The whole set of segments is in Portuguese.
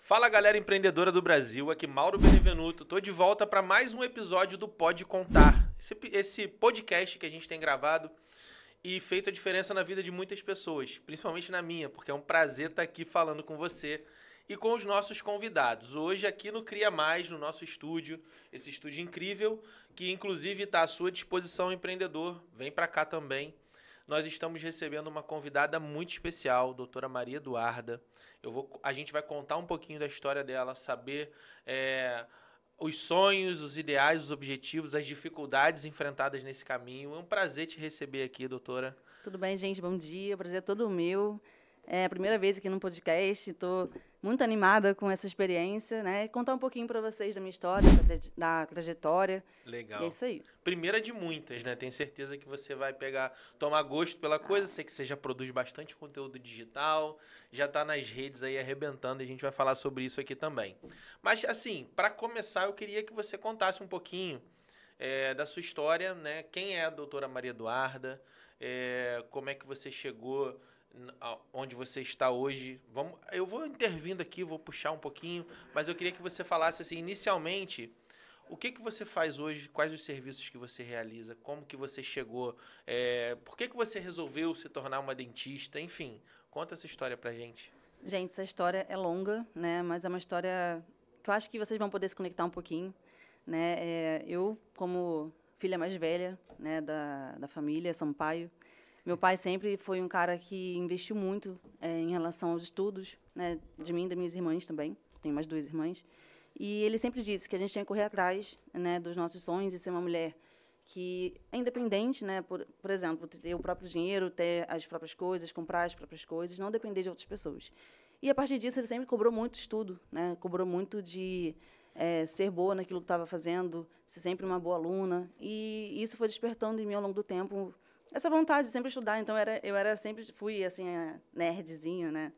Fala, galera empreendedora do Brasil, aqui Mauro Benevenuto. Tô de volta para mais um episódio do Pode Contar. Esse podcast que a gente tem gravado e feito a diferença na vida de muitas pessoas, principalmente na minha, porque é um prazer estar aqui falando com você e com os nossos convidados. Hoje aqui no Cria Mais, no nosso estúdio, esse estúdio incrível, que inclusive está à sua disposição, empreendedor. Vem para cá também. Nós estamos recebendo uma convidada muito especial, doutora Maria Eduarda. A gente vai contar um pouquinho da história dela, saber os sonhos, os ideais, os objetivos, as dificuldades enfrentadas nesse caminho. É um prazer te receber aqui, doutora. Tudo bem, gente? Bom dia. O prazer é todo meu. É a primeira vez aqui no podcast. Estou muito animada com essa experiência, né? Contar um pouquinho para vocês da minha história, da trajetória. Legal. E é isso aí. Primeira de muitas, né? Tenho certeza que você vai tomar gosto pela coisa. Sei que você já produz bastante conteúdo digital, já está nas redes aí arrebentando e a gente vai falar sobre isso aqui também. Mas, assim, para começar, eu queria que você contasse um pouquinho da sua história, né? Quem é a doutora Maria Eduarda? Como é que você chegou onde você está hoje? Eu vou intervindo aqui, vou puxar um pouquinho, mas eu queria que você falasse, assim, inicialmente, o que você faz hoje, quais os serviços que você realiza, como que você chegou, por que você resolveu se tornar uma dentista, enfim, conta essa história pra gente. Gente, essa história é longa, né? Mas é uma história que eu acho que vocês vão poder se conectar um pouquinho, né? Eu, como filha mais velha, né, da família Sampaio, meu pai sempre foi um cara que investiu muito em relação aos estudos, né, de mim e das minhas irmãs também. Tenho mais 2 irmãs. E ele sempre disse que a gente tinha que correr atrás, né, dos nossos sonhos e ser uma mulher que é independente, né, por exemplo, ter o próprio dinheiro, ter as próprias coisas, comprar as próprias coisas, não depender de outras pessoas. E a partir disso ele sempre cobrou muito estudo, né, cobrou muito de ser boa naquilo que estava fazendo, ser sempre uma boa aluna. E isso foi despertando em mim ao longo do tempo essa vontade de sempre estudar. Então sempre fui assim nerdzinha, né?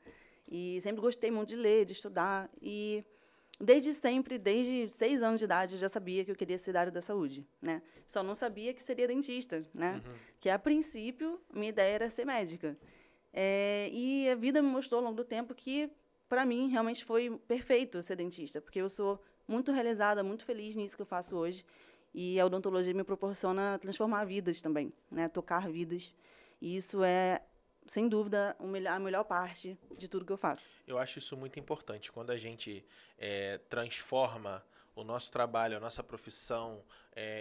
E sempre gostei muito de ler, de estudar. E desde 6 anos de idade, eu já sabia que eu queria ser da área da saúde, né? Só não sabia que seria dentista, né? Uhum. Que a princípio minha ideia era ser médica. E a vida me mostrou ao longo do tempo que para mim realmente foi perfeito ser dentista, porque eu sou muito realizada, muito feliz nisso que eu faço hoje. E a odontologia me proporciona transformar vidas também, né? Tocar vidas. E isso é, sem dúvida, a melhor parte de tudo que eu faço. Eu acho isso muito importante. Quando a gente transforma o nosso trabalho, a nossa profissão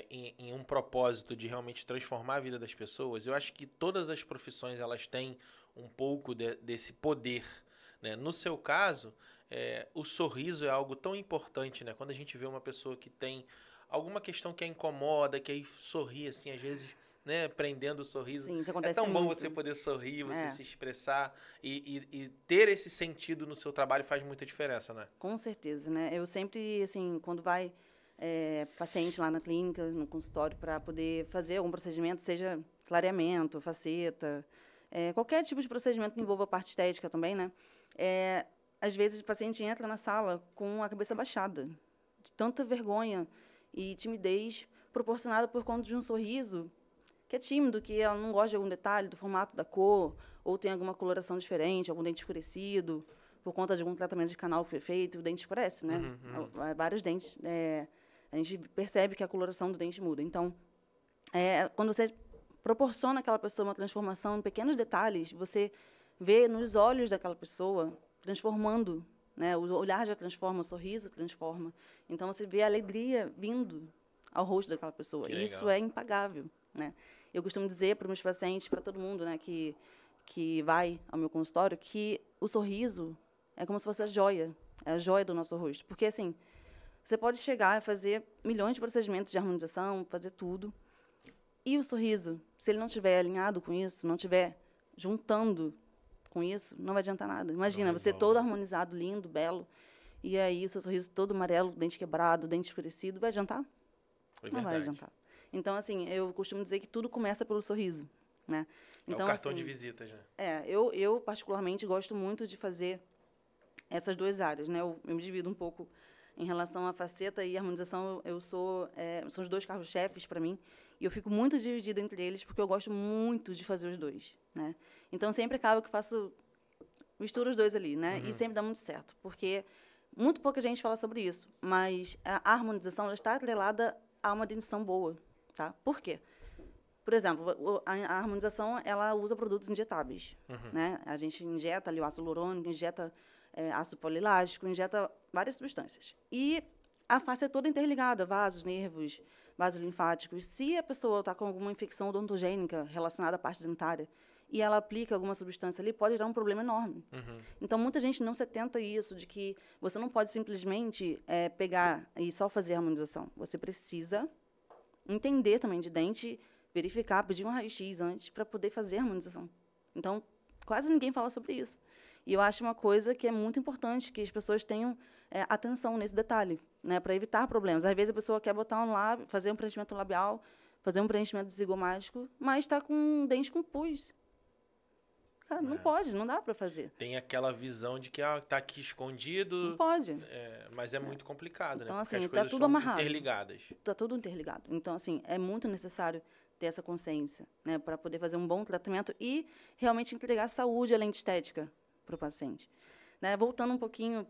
em um propósito de realmente transformar a vida das pessoas, eu acho que todas as profissões elas têm um pouco desse poder, né? No seu caso, o sorriso é algo tão importante, né? Quando a gente vê uma pessoa que tem alguma questão que a incomoda, que aí sorri, assim, às vezes, né, prendendo o sorriso. Sim, isso acontece tão bom muito. você poder sorrir, você se expressar e ter esse sentido no seu trabalho faz muita diferença, né? Com certeza, né? Eu sempre, assim, quando vai paciente lá na clínica, no consultório, para poder fazer algum procedimento, seja clareamento, faceta, qualquer tipo de procedimento que envolva a parte estética também, né? Às vezes o paciente entra na sala com a cabeça baixada, de tanta vergonha e timidez proporcionada por conta de um sorriso que é tímido, que ela não gosta de algum detalhe do formato da cor, ou tem alguma coloração diferente, algum dente escurecido, por conta de algum tratamento de canal que foi feito, o dente escurece, né? Vários dentes, a gente percebe que a coloração do dente muda. Então, quando você proporciona àquela pessoa uma transformação em pequenos detalhes, você vê nos olhos daquela pessoa transformando, né? O olhar já transforma, o sorriso transforma. Então, você vê a alegria vindo ao rosto daquela pessoa. E isso é impagável, né? Eu costumo dizer para os meus pacientes, para todo mundo, né, que vai ao meu consultório, que o sorriso é como se fosse a joia do nosso rosto. Porque, assim, você pode chegar e fazer milhões de procedimentos de harmonização, fazer tudo, e o sorriso, se ele não estiver alinhado com isso, não estiver juntando com isso, não vai adiantar nada. Imagina, você todo harmonizado, lindo, belo, e aí o seu sorriso todo amarelo, dente quebrado, dente escurecido, vai adiantar? Não vai adiantar. Então, assim, eu costumo dizer que tudo começa pelo sorriso, né? Então, é o cartão assim, de visitas, né? Eu particularmente gosto muito de fazer essas 2 áreas, né? Eu me divido um pouco em relação à faceta e harmonização. São os 2 carros-chefes para mim, e eu fico muito dividida entre eles porque eu gosto muito de fazer os 2, né? Então sempre acaba que misturo os 2 ali, né? E sempre dá muito certo, porque muito pouca gente fala sobre isso, mas a harmonização ela está atrelada a uma dentição boa, tá? Por quê? Por exemplo, a harmonização, ela usa produtos injetáveis, né? A gente injeta ali o ácido hialurônico, injeta ácido polilático, injeta várias substâncias. E a face é toda interligada, vasos, nervos, vasos linfáticos. Se a pessoa está com alguma infecção odontogênica relacionada à parte dentária e ela aplica alguma substância ali, pode gerar um problema enorme. Então, muita gente não se atenta a isso, de que você não pode simplesmente pegar e só fazer a harmonização. Você precisa entender também de dente, verificar, pedir um raio-x antes para poder fazer a harmonização. Então, quase ninguém fala sobre isso. E eu acho uma coisa que é muito importante, que as pessoas tenham atenção nesse detalhe, né, para evitar problemas. Às vezes a pessoa quer botar um lábio, fazer um preenchimento labial, fazer um preenchimento zigomático, mas está com um dente com pus. Cara, não pode, não dá para fazer. Tem aquela visão de que tá aqui escondido. Não pode. Mas é muito complicado, então, né? Porque assim, as coisas tudo estão amarrado. interligadas. Está tudo interligado. Então, assim, é muito necessário ter essa consciência, né, para poder fazer um bom tratamento e realmente entregar saúde além de estética para o paciente. Né? Voltando um pouquinho,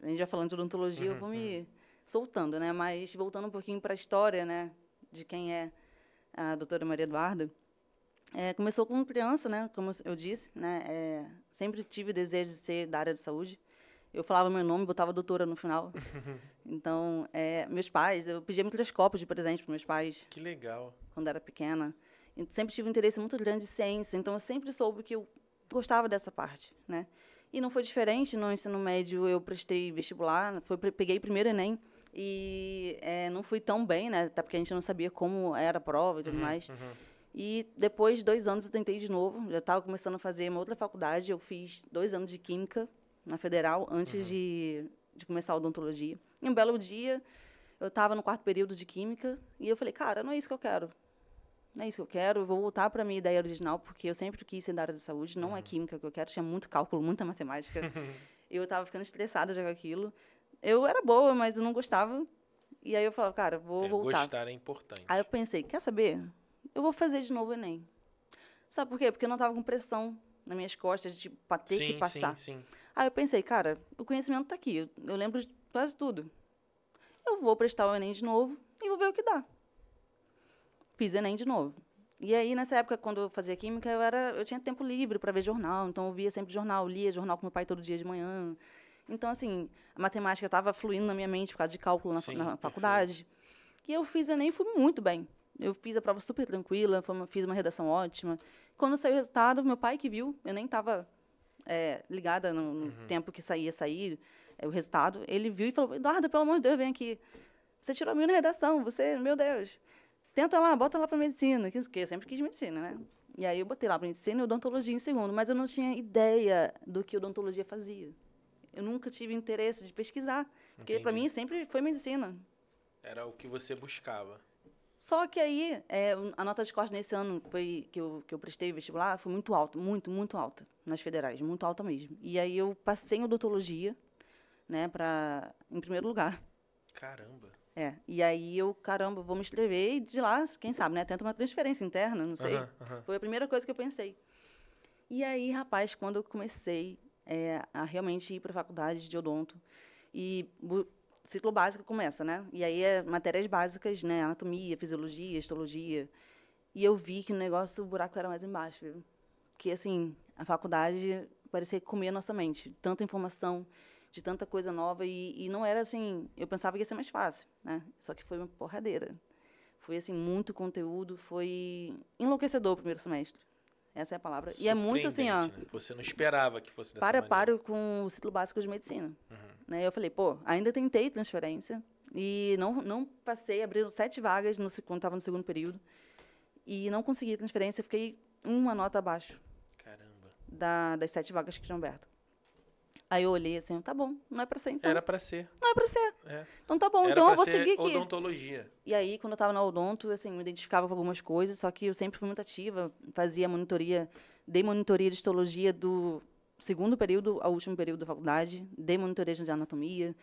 a gente já falando de odontologia, eu vou me soltando, né? Mas voltando um pouquinho para a história, né, de quem é a doutora Maria Eduarda. Começou como criança, né, como eu disse, né, sempre tive desejo de ser da área de saúde. Eu falava meu nome, botava doutora no final. Então, meus pais, eu pedia microscópio de presente para meus pais. Que legal. Quando era pequena. Eu sempre tive um interesse muito grande de ciência, então eu sempre soube que eu gostava dessa parte, né? E não foi diferente. No ensino médio, eu prestei vestibular, peguei primeiro Enem, e não fui tão bem, né? Até porque a gente não sabia como era a prova e tudo mais. E depois de 2 anos eu tentei de novo, já estava começando a fazer uma outra faculdade, eu fiz 2 anos de Química na Federal, antes de começar a odontologia. E um belo dia, eu estava no 4º período de Química, e eu falei, cara, não é isso que eu quero. Não é isso que eu quero, eu vou voltar para a minha ideia original, porque eu sempre quis ser da área de saúde, não é Química que eu quero, tinha muito cálculo, muita matemática. Eu estava ficando estressada já com aquilo. Eu era boa, mas eu não gostava. E aí eu falava, cara, vou voltar. Gostar é importante. Aí eu pensei, quer saber? Eu vou fazer de novo o Enem. Sabe por quê? Porque eu não estava com pressão nas minhas costas, de ter que passar. Sim. Aí eu pensei, cara, o conhecimento está aqui, eu lembro de quase tudo. Eu vou prestar o Enem de novo e vou ver o que dá. Fiz Enem de novo. E aí, nessa época, quando eu fazia Química, eu tinha tempo livre para ver jornal, então eu via sempre jornal, lia jornal com meu pai todo dia de manhã. Então, assim, a matemática estava fluindo na minha mente por causa de cálculo na faculdade. E eu fiz Enem e fui muito bem. Eu fiz a prova super tranquila, fiz uma redação ótima. Quando saiu o resultado, meu pai que viu, eu nem estava ligada no tempo que ia sair o resultado, ele viu e falou, Eduarda, pelo amor de Deus, vem aqui. Você tirou 1000 na redação, meu Deus. Tenta lá, bota lá para medicina, que eu sempre quis medicina, né? E aí eu botei lá para medicina e odontologia em segundo, mas eu não tinha ideia do que odontologia fazia. Eu nunca tive interesse de pesquisar, porque para mim sempre foi medicina. Era o que você buscava. Só que aí, a nota de corte nesse ano que eu prestei vestibular foi muito alta, muito alta, nas federais, muito alta mesmo. E aí eu passei em odontologia, né, em primeiro lugar. Caramba. E aí caramba, vou me inscrever e de lá, quem sabe, né, tenta uma transferência interna, não sei. Foi a primeira coisa que eu pensei. E aí, rapaz, quando eu comecei a realmente ir para a faculdade de odonto, e ciclo básico começa, né? E aí matérias básicas, né? Anatomia, fisiologia, histologia. E eu vi que o buraco era mais embaixo, viu? Que, assim, a faculdade parecia comer a nossa mente. De tanta informação, de tanta coisa nova. E não era assim... Eu pensava que ia ser mais fácil, né? Só que foi uma porradeira. Foi, assim, muito conteúdo. Foi enlouquecedor o primeiro semestre. Essa é a palavra. E é muito assim, ó... Né? Você não esperava que fosse dessa maneira. Paro com o ciclo básico de medicina. Né? Eu falei, ainda tentei transferência e não passei, abriram 7 vagas quando estava no segundo período e não consegui transferência, fiquei uma nota abaixo. Caramba. Das 7 vagas que tinham aberto. Aí eu olhei assim, tá bom, não é para ser então. Era para ser. Não é para ser. Então tá bom, então eu vou seguir aqui. Odontologia. E aí, quando eu estava na odonto, assim, me identificava com algumas coisas, só que eu sempre fui muito ativa, fazia monitoria, dei monitoria de histologia do segundo período ao último período da faculdade, dei monitoria de anatomia,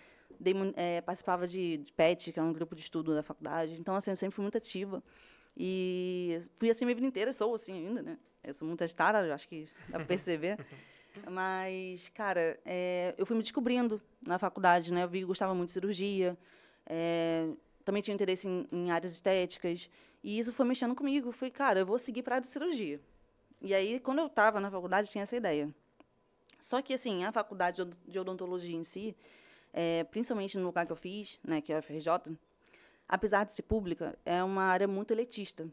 participava de PET, que é um grupo de estudo da faculdade. Então, assim, eu sempre fui muito ativa. E fui assim minha vida inteira, sou assim ainda, né? Eu sou muito agitada, acho que dá para perceber. Mas, cara, eu fui me descobrindo na faculdade, né? Eu vi que gostava muito de cirurgia, também tinha interesse em áreas estéticas, e isso foi mexendo comigo. Fui, cara, eu vou seguir para a área de cirurgia. E aí, quando eu estava na faculdade, tinha essa ideia. Só que, assim, a faculdade de odontologia em si, principalmente no lugar que eu fiz, né, que é a UFRJ, apesar de ser pública, é uma área muito elitista.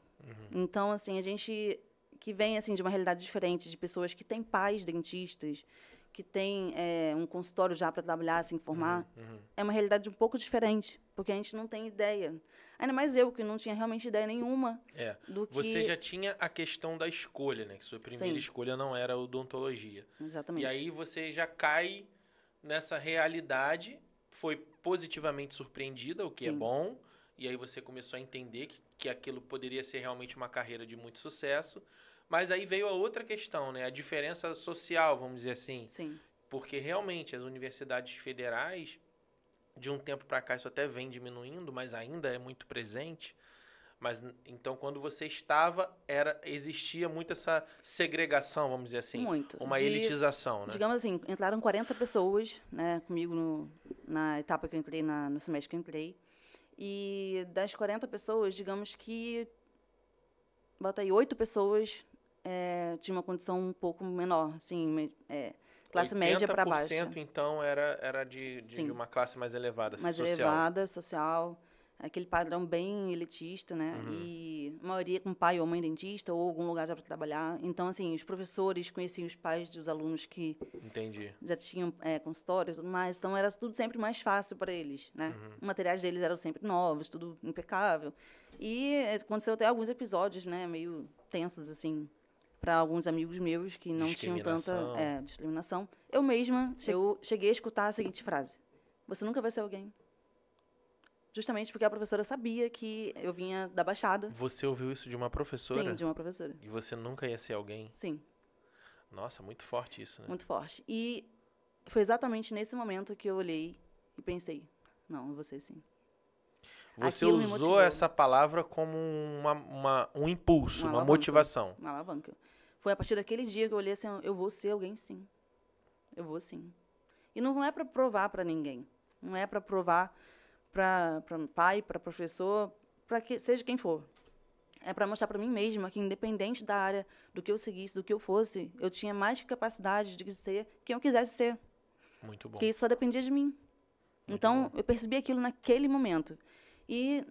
Então, assim, a gente que vem assim de uma realidade diferente, de pessoas que têm pais dentistas, que têm um consultório já para trabalhar, se informar, é uma realidade um pouco diferente, porque a gente não tem ideia. Ainda mais eu, que não tinha realmente ideia nenhuma do que... Você já tinha a questão da escolha, né? Que sua primeira escolha não era odontologia. Exatamente. E aí você já cai nessa realidade, foi positivamente surpreendida, o que é bom, e aí você começou a entender que aquilo poderia ser realmente uma carreira de muito sucesso. Mas aí veio a outra questão, né? A diferença social, vamos dizer assim. Sim. Porque realmente as universidades federais, de um tempo para cá, isso até vem diminuindo, mas ainda é muito presente. Mas então, quando você estava, existia muito essa segregação, vamos dizer assim. Muito. Uma elitização, né? Digamos assim, entraram 40 pessoas, né, comigo na etapa que eu entrei, no semestre que eu entrei. E das 40 pessoas, digamos que bota aí 8 pessoas tinham uma condição um pouco menor, assim, classe média para baixo. 80% então era de uma classe mais elevada, mais social. elevada, social, aquele padrão bem elitista, né? E a maioria com pai ou mãe dentista ou algum lugar já para trabalhar. Então, assim, os professores conheciam os pais dos alunos que já tinham consultório e tudo mais. Então, era tudo sempre mais fácil para eles, né? Os materiais deles eram sempre novos, tudo impecável. E aconteceu até alguns episódios, né? Meio tensos, assim, para alguns amigos meus que não tinham tanta discriminação. Eu mesma, eu cheguei a escutar a seguinte frase: você nunca vai ser alguém. Justamente porque a professora sabia que eu vinha da Baixada. Você ouviu isso de uma professora? Sim, de uma professora. E você nunca ia ser alguém? Sim. Nossa, muito forte isso, né? Muito forte. E foi exatamente nesse momento que eu olhei e pensei, não, eu vou ser sim. Você usou essa palavra como um impulso, uma motivação. Uma alavanca. Foi a partir daquele dia que eu olhei assim, eu vou ser alguém sim. Eu vou sim. E não é para provar para ninguém. Não é para provar para pai, para professor, para que seja quem for. É para mostrar para mim mesma que, independente da área, do que eu seguisse, do que eu fosse, eu tinha mais capacidade de ser quem eu quisesse ser. Muito bom. Porque isso só dependia de mim. Então, eu percebi aquilo naquele momento. E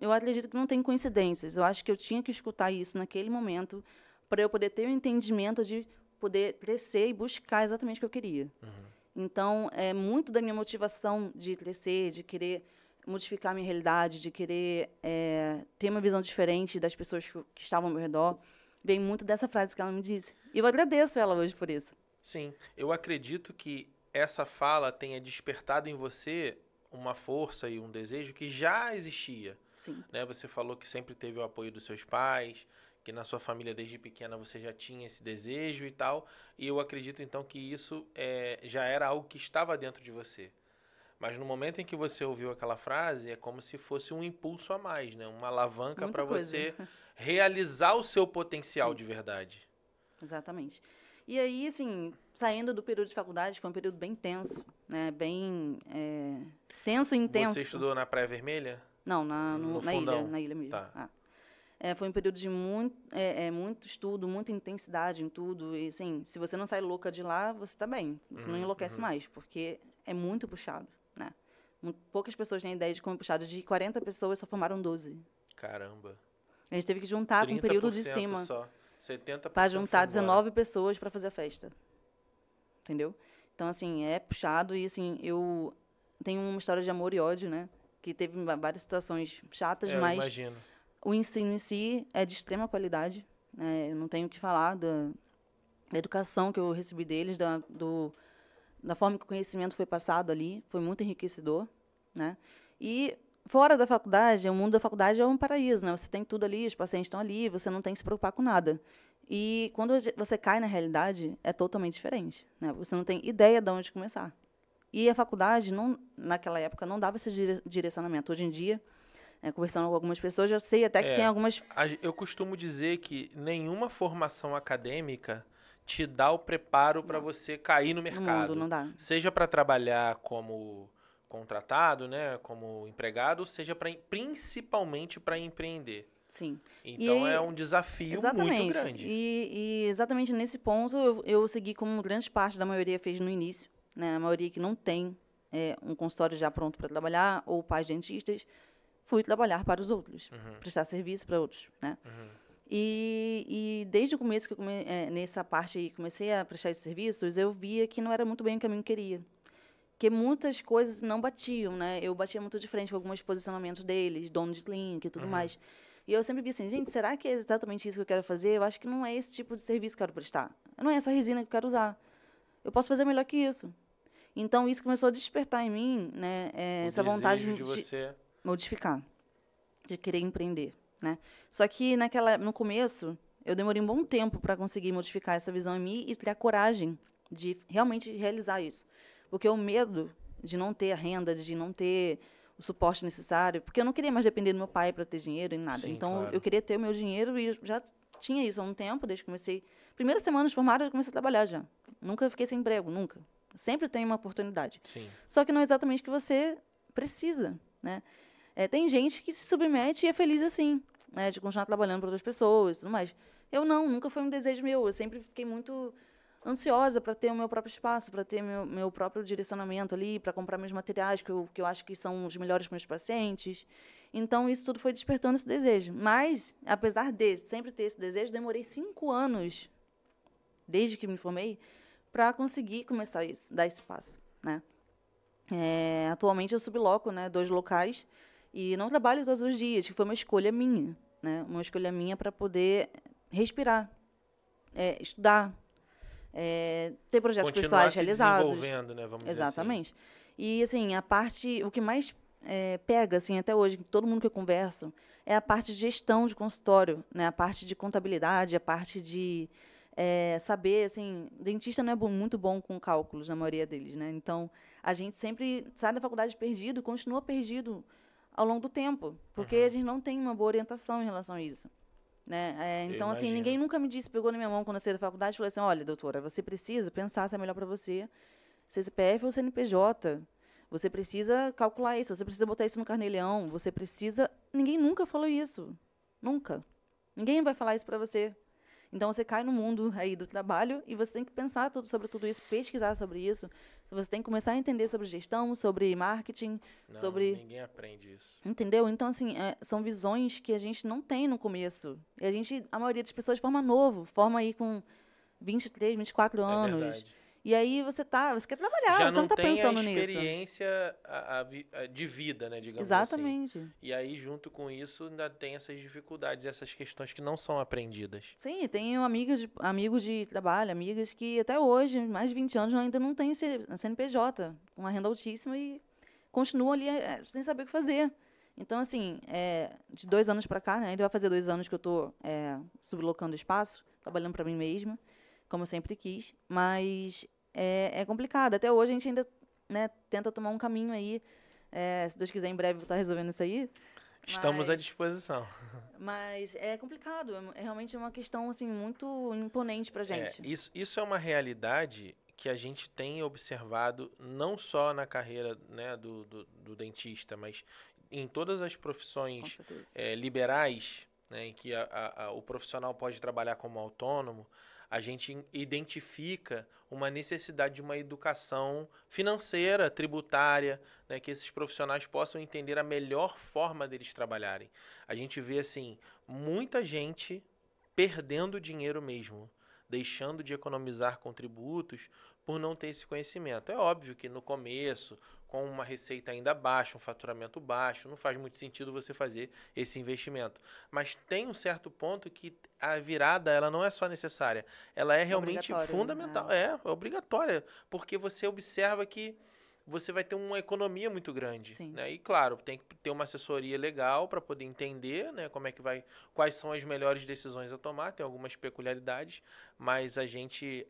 eu acredito que não tem coincidências. Eu acho que eu tinha que escutar isso naquele momento para eu poder ter o entendimento de poder crescer e buscar exatamente o que eu queria. Então, muito da minha motivação de crescer, de querer modificar a minha realidade, de querer ter uma visão diferente das pessoas que estavam ao meu redor, vem muito dessa frase que ela me disse. E eu agradeço ela hoje por isso. Sim, eu acredito que essa fala tenha despertado em você uma força e um desejo que já existia. Sim. Né? Você falou que sempre teve o apoio dos seus pais, que na sua família desde pequena você já tinha esse desejo e tal, e eu acredito então que isso já era algo que estava dentro de você. Mas no momento em que você ouviu aquela frase, é como se fosse um impulso a mais, né? Uma alavanca para você realizar o seu potencial de verdade. Exatamente. E aí, assim, saindo do período de faculdade, foi um período bem tenso, né? Bem tenso e intenso. Você estudou na Praia Vermelha? Não, na ilha mesmo. Tá. Foi um período de muito estudo, muita intensidade em tudo. E, assim, se você não sai louca de lá, você está bem. Você não enlouquece mais, porque é muito puxado, né? Poucas pessoas têm ideia de como é puxado. De 40 pessoas, só formaram 12. Caramba. A gente teve que juntar com o período de cima. Só. 70% para juntar 19 pessoas para fazer a festa. Entendeu? Então, assim, é puxado. E, assim, eu tenho uma história de amor e ódio, né? Que teve várias situações chatas, mas... imagino. O ensino em si é de extrema qualidade, né? Eu não tenho o que falar da educação que eu recebi deles, da forma que o conhecimento foi passado ali, foi muito enriquecedor, né? E fora da faculdade, o mundo da faculdade é um paraíso, né? Você tem tudo ali, os pacientes estão ali, você não tem que se preocupar com nada. E quando você cai na realidade, é totalmente diferente, né? Você não tem ideia de onde começar. E a faculdade, naquela época, não dava esse direcionamento. Hoje em dia, conversando com algumas pessoas, eu sei até que tem algumas... Eu costumo dizer que nenhuma formação acadêmica te dá o preparo para Não. você cair no No mercado. mundo não dá. Seja para trabalhar como contratado, né, como empregado, seja principalmente para empreender. Sim. Então é um desafio muito Exatamente. grande. E exatamente nesse ponto eu segui como grande parte da maioria fez no início, né? A maioria que não tem um consultório já pronto para trabalhar, ou pais dentistas, fui trabalhar para os outros, prestar serviço para outros, né? E desde o começo que nessa parte aí, comecei a prestar esses serviços, eu via que não era muito bem o caminho que eu queria. Porque muitas coisas não batiam, né? Eu batia muito de frente com alguns posicionamentos deles, dono de clínica e tudo mais. E eu sempre vi assim, gente, será que é exatamente isso que eu quero fazer? Eu acho que não é esse tipo de serviço que eu quero prestar. Não é essa resina que eu quero usar. Eu posso fazer melhor que isso. Então, isso começou a despertar em mim, né, essa vontade de você modificar, de querer empreender, né? Só que no começo, eu demorei um bom tempo para conseguir modificar essa visão em mim e criar coragem de realmente realizar isso. Porque o medo de não ter a renda, de não ter o suporte necessário, porque eu não queria mais depender do meu pai para ter dinheiro e nada. Sim, então, claro. eu queria ter o meu dinheiro e eu já tinha isso há um tempo, desde que comecei. Primeira semana de formada, eu comecei a trabalhar já. Nunca fiquei sem emprego, nunca. Sempre tem uma oportunidade. Sim. Só que não é exatamente o que você precisa, né? Tem gente que se submete e é feliz assim, né? De continuar trabalhando para outras pessoas e tudo mais. Eu não, nunca foi um desejo meu. Eu sempre fiquei muito ansiosa para ter o meu próprio espaço, para ter meu próprio direcionamento ali, para comprar meus materiais, que eu acho que são os melhores para meus pacientes. Então, isso tudo foi despertando esse desejo. Mas, apesar de sempre ter esse desejo, demorei 5 anos, desde que me formei, para conseguir começar isso, dar esse passo, né? Atualmente, eu subloco, né, 2 locais e não trabalho todos os dias, que foi uma escolha minha, né? Uma escolha minha para poder respirar, estudar, ter projetos Continuar pessoais se realizados. desenvolvendo, né? Vamos Exatamente. dizer assim. E, assim, o que mais pega, assim, até hoje, todo mundo que eu converso, é a parte de gestão de consultório, né? A parte de contabilidade, a parte de saber, assim, dentista não é muito bom com cálculos, na maioria deles, né? Então, a gente sempre sai da faculdade perdido, continua perdido ao longo do tempo, porque a gente não tem uma boa orientação em relação a isso. Né? Então, assim, ninguém nunca me disse, pegou na minha mão quando eu saí da faculdade e falou assim, olha, doutora, você precisa pensar se é melhor para você CPF ou CNPJ. Você precisa calcular isso, você precisa botar isso no carnê-leão, você precisa... Ninguém nunca falou isso. Nunca. Ninguém vai falar isso para você. Então, você cai no mundo aí do trabalho e você tem que pensar sobre tudo isso, pesquisar sobre isso. Você tem que começar a entender sobre gestão, sobre marketing, Ninguém aprende isso. Entendeu? Então, assim, são visões que a gente não tem no começo. E a maioria das pessoas forma novo, forma aí com 23, 24 anos. É verdade. E aí você quer trabalhar, já você não está pensando tem a nisso. experiência de vida, né, digamos Exatamente. assim. E aí, junto com isso, ainda tem essas dificuldades, essas questões que não são aprendidas. Sim, tenho amigos de trabalho, amigas que até hoje, mais de 20 anos, ainda não têm CNPJ, com uma renda altíssima e continuam ali sem saber o que fazer. Então, assim, de 2 anos para cá, né, ainda vai fazer 2 anos que eu estou sublocando espaço, trabalhando para mim mesma, como eu sempre quis, mas é complicado. Até hoje a gente ainda, né, tenta tomar um caminho aí. Se Deus quiser, em breve vou estar resolvendo isso aí. Estamos à disposição. Mas é complicado. É realmente uma questão assim, muito imponente para a gente. Isso é uma realidade que a gente tem observado não só na carreira, né, do dentista, mas em todas as profissões liberais, né, em que o profissional pode trabalhar como autônomo. A gente identifica uma necessidade de uma educação financeira, tributária, né, que esses profissionais possam entender a melhor forma deles trabalharem. A gente vê, assim, muita gente perdendo dinheiro mesmo, deixando de economizar com tributos por não ter esse conhecimento. É óbvio que no começo, com uma receita ainda baixa, um faturamento baixo, não faz muito sentido você fazer esse investimento. Mas tem um certo ponto que a virada ela não é só necessária, ela é realmente fundamental. É obrigatória, porque você observa que você vai ter uma economia muito grande. Né? E, claro, tem que ter uma assessoria legal para poder entender, né, quais são as melhores decisões a tomar, tem algumas peculiaridades, mas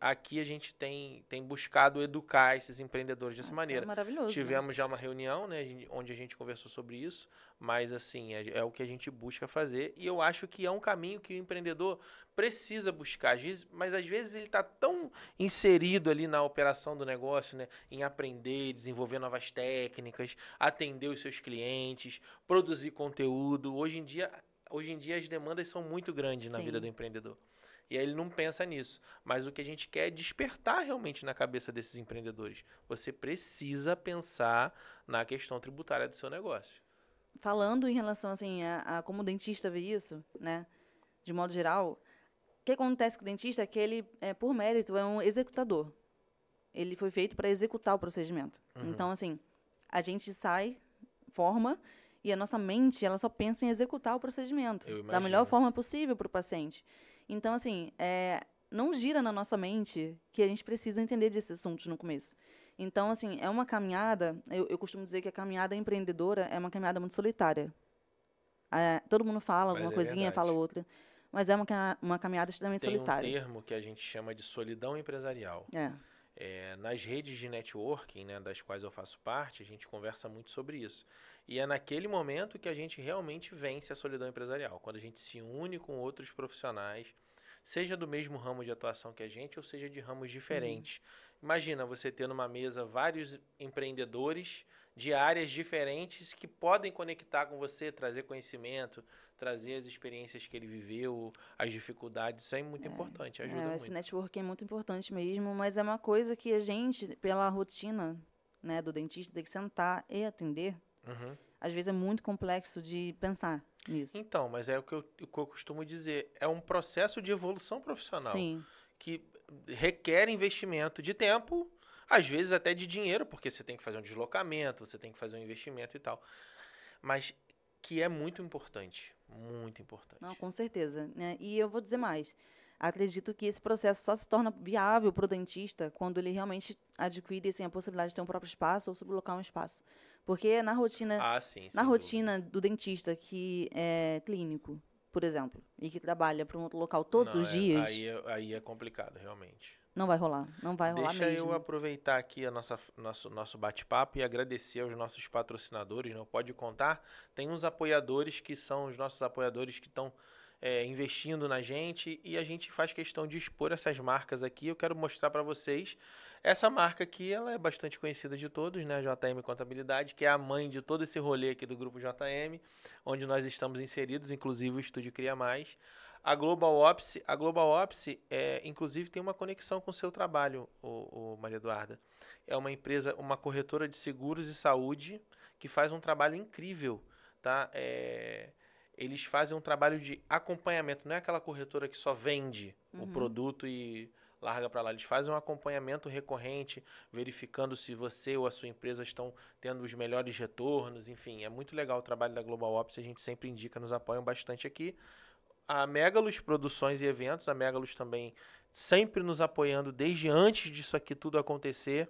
aqui a gente tem buscado educar esses empreendedores dessa Isso maneira. é maravilhoso. Tivemos já uma reunião, né, onde a gente conversou sobre isso, mas assim, é o que a gente busca fazer, e eu acho que é um caminho que o empreendedor precisa buscar, mas às vezes ele está tão inserido ali na operação do negócio, né, em aprender, desenvolver novas técnicas, atender os seus clientes, produzir conteúdo. Hoje em dia as demandas são muito grandes na vida do empreendedor. E aí ele não pensa nisso. Mas o que a gente quer é despertar realmente na cabeça desses empreendedores. Você precisa pensar na questão tributária do seu negócio. Falando em relação assim, a como o dentista vê isso, né, de modo geral, o que acontece com o dentista é que ele, por mérito, é um executador. Ele foi feito para executar o procedimento. Então, assim, a gente forma, e a nossa mente ela só pensa em executar o procedimento da melhor forma possível para o paciente. Então, assim, não gira na nossa mente que a gente precisa entender desses assuntos no começo. Então, assim, é uma caminhada, eu costumo dizer que a caminhada empreendedora é uma caminhada muito solitária. Todo mundo fala alguma coisinha, fala outra, mas é uma caminhada extremamente solitária. Tem um termo que a gente chama de solidão empresarial. Nas redes de networking, né, das quais eu faço parte, a gente conversa muito sobre isso. E é naquele momento que a gente realmente vence a solidão empresarial, quando a gente se une com outros profissionais, seja do mesmo ramo de atuação que a gente, ou seja de ramos diferentes. Imagina você ter numa mesa vários empreendedores de áreas diferentes que podem conectar com você, trazer conhecimento, trazer as experiências que ele viveu, as dificuldades. Isso é muito importante, ajuda muito. Esse networking é muito importante mesmo, mas é uma coisa que a gente, pela rotina, né, do dentista, tem que sentar e atender. Às vezes é muito complexo de pensar nisso. Então, mas é o que eu costumo dizer. É um processo de evolução profissional. Sim. Que requer investimento de tempo, às vezes até de dinheiro, porque você tem que fazer um deslocamento, você tem que fazer um investimento e tal. Mas que é muito importante. Muito importante. Não, com certeza, né? E eu vou dizer mais. Acredito que esse processo só se torna viável para o dentista quando ele realmente adquire assim, a possibilidade de ter um próprio espaço ou sublocar um espaço. Porque na rotina, do dentista que é clínico, por exemplo, e que trabalha para um outro local todos os dias... Aí é complicado, realmente. Não vai rolar, não vai rolar mesmo. Deixa eu aproveitar aqui nosso bate-papo e agradecer aos nossos patrocinadores, não pode contar. Tem uns apoiadores que são os nossos apoiadores que estão investindo na gente, e a gente faz questão de expor essas marcas aqui. Eu quero mostrar para vocês. Essa marca aqui, ela é bastante conhecida de todos, né? A JM Contabilidade, que é a mãe de todo esse rolê aqui do Grupo JM, onde nós estamos inseridos, inclusive o Estúdio Cria Mais. A Global Office, inclusive, tem uma conexão com o seu trabalho, Maria Eduarda. É uma empresa, uma corretora de seguros e saúde, que faz um trabalho incrível, tá? Eles fazem um trabalho de acompanhamento, não é aquela corretora que só vende o produto e larga para lá. Eles fazem um acompanhamento recorrente, verificando se você ou a sua empresa estão tendo os melhores retornos, enfim. É muito legal o trabalho da Global Ops, a gente sempre indica, nos apoiam bastante aqui. A Megalus Produções e Eventos, a Megalus também sempre nos apoiando desde antes disso aqui tudo acontecer.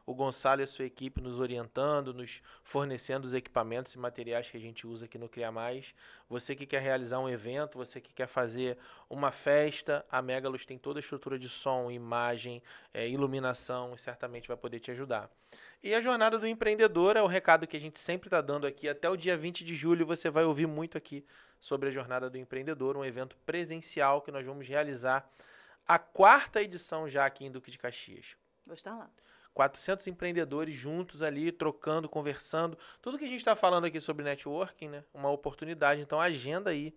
O Gonçalo e a sua equipe nos orientando, nos fornecendo os equipamentos e materiais que a gente usa aqui no Cria Mais. Você que quer realizar um evento, você que quer fazer uma festa, a Megalus tem toda a estrutura de som, imagem, iluminação, e certamente vai poder te ajudar. E a Jornada do Empreendedor é o recado que a gente sempre está dando aqui. Até o dia 20 de julho você vai ouvir muito aqui sobre a Jornada do Empreendedor, um evento presencial que nós vamos realizar a 4ª edição já aqui em Duque de Caxias. Vou estar lá. 400 empreendedores juntos ali, trocando, conversando. Tudo que a gente está falando aqui sobre networking, né? Uma oportunidade. Então, agenda aí.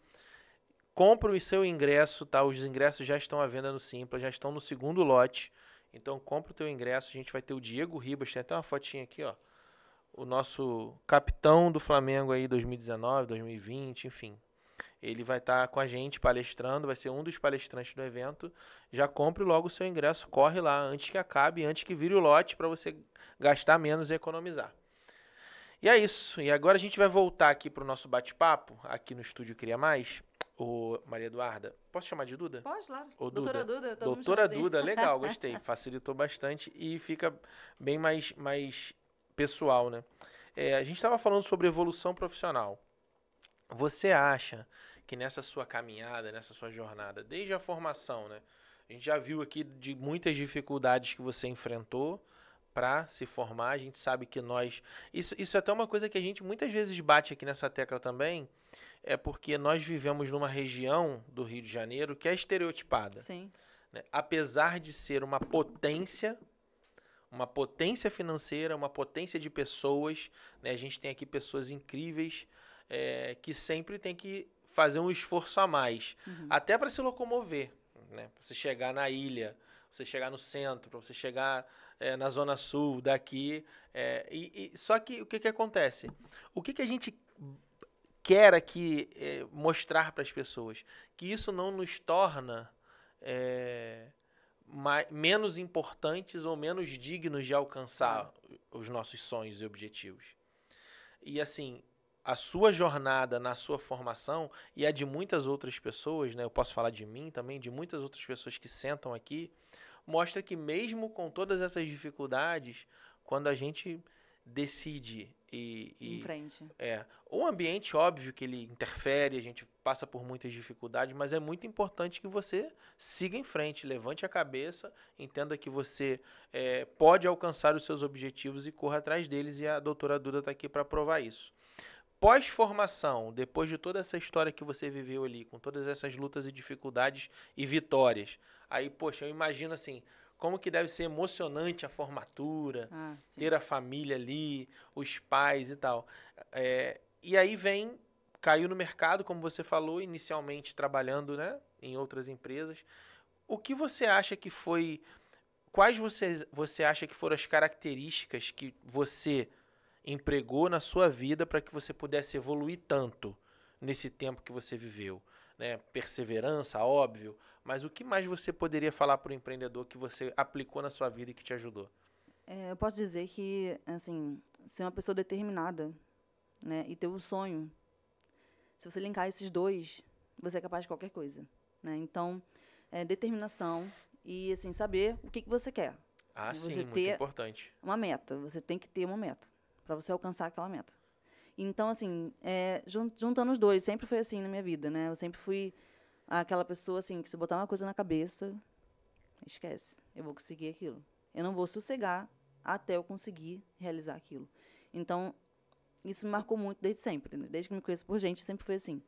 Compre o seu ingresso, tá? Os ingressos já estão à venda no Simpla, já estão no 2º lote. Então, compre o teu ingresso. A gente vai ter o Diego Ribas, tem até uma fotinha aqui, ó. O nosso capitão do Flamengo aí, 2019, 2020, enfim. Ele vai estar com a gente palestrando, vai ser um dos palestrantes do evento. Já compre logo o seu ingresso, corre lá antes que acabe, antes que vire o lote, para você gastar menos e economizar. E é isso. E agora a gente vai voltar aqui para o nosso bate-papo, aqui no Estúdio Cria Mais. Maria Eduarda, posso chamar de Duda? Pode, claro. Doutora Duda. Doutora Duda, legal, gostei. Facilitou bastante e fica bem mais pessoal, né? A gente estava falando sobre evolução profissional. Você acha que nessa sua caminhada, nessa sua jornada, desde a formação, né? A gente já viu aqui de muitas dificuldades que você enfrentou para se formar. A gente sabe que nós... Isso é até uma coisa que a gente muitas vezes bate aqui nessa tecla também, é porque nós vivemos numa região do Rio de Janeiro que é estereotipada. Sim. Né? Apesar de ser uma potência financeira, uma potência de pessoas, né? A gente tem aqui pessoas incríveis que sempre tem que fazer um esforço a mais, até para se locomover, né? Para você chegar na ilha, você chegar no centro, para você chegar na zona sul daqui. Só que o que acontece? O que a gente quer aqui mostrar para as pessoas? Que isso não nos torna menos importantes ou menos dignos de alcançar os nossos sonhos e objetivos. E assim, a sua jornada na sua formação e a de muitas outras pessoas, né, eu posso falar de mim também, de muitas outras pessoas que sentam aqui, mostra que mesmo com todas essas dificuldades, quando a gente decide Em frente. O ambiente, óbvio que ele interfere, a gente passa por muitas dificuldades, mas é muito importante que você siga em frente, levante a cabeça, entenda que você pode alcançar os seus objetivos e corra atrás deles, e a doutora Duda está aqui para provar isso. Pós-formação, depois de toda essa história que você viveu ali, com todas essas lutas e dificuldades e vitórias, aí, poxa, eu imagino assim, como que deve ser emocionante a formatura, ter a família ali, os pais e tal. E aí caiu no mercado, como você falou, inicialmente trabalhando, né, em outras empresas. O que você acha que foi... Quais você acha que foram as características que você empregou na sua vida para que você pudesse evoluir tanto nesse tempo que você viveu? Né? Perseverança, óbvio, mas o que mais você poderia falar para o empreendedor que você aplicou na sua vida e que te ajudou? Eu posso dizer que, assim, ser uma pessoa determinada, né, e ter um sonho, se você linkar esses dois, você é capaz de qualquer coisa, né? Então, determinação e, assim, saber o que você quer. Sim, você muito ter importante. uma meta, você tem que ter uma meta para você alcançar aquela meta. Então, assim, juntando os dois, sempre foi assim na minha vida, né? Eu sempre fui aquela pessoa, assim, que se botar uma coisa na cabeça, esquece, eu vou conseguir aquilo. Eu não vou sossegar até eu conseguir realizar aquilo. Então, isso me marcou muito desde sempre, né? Desde que me conheço por gente, sempre foi assim.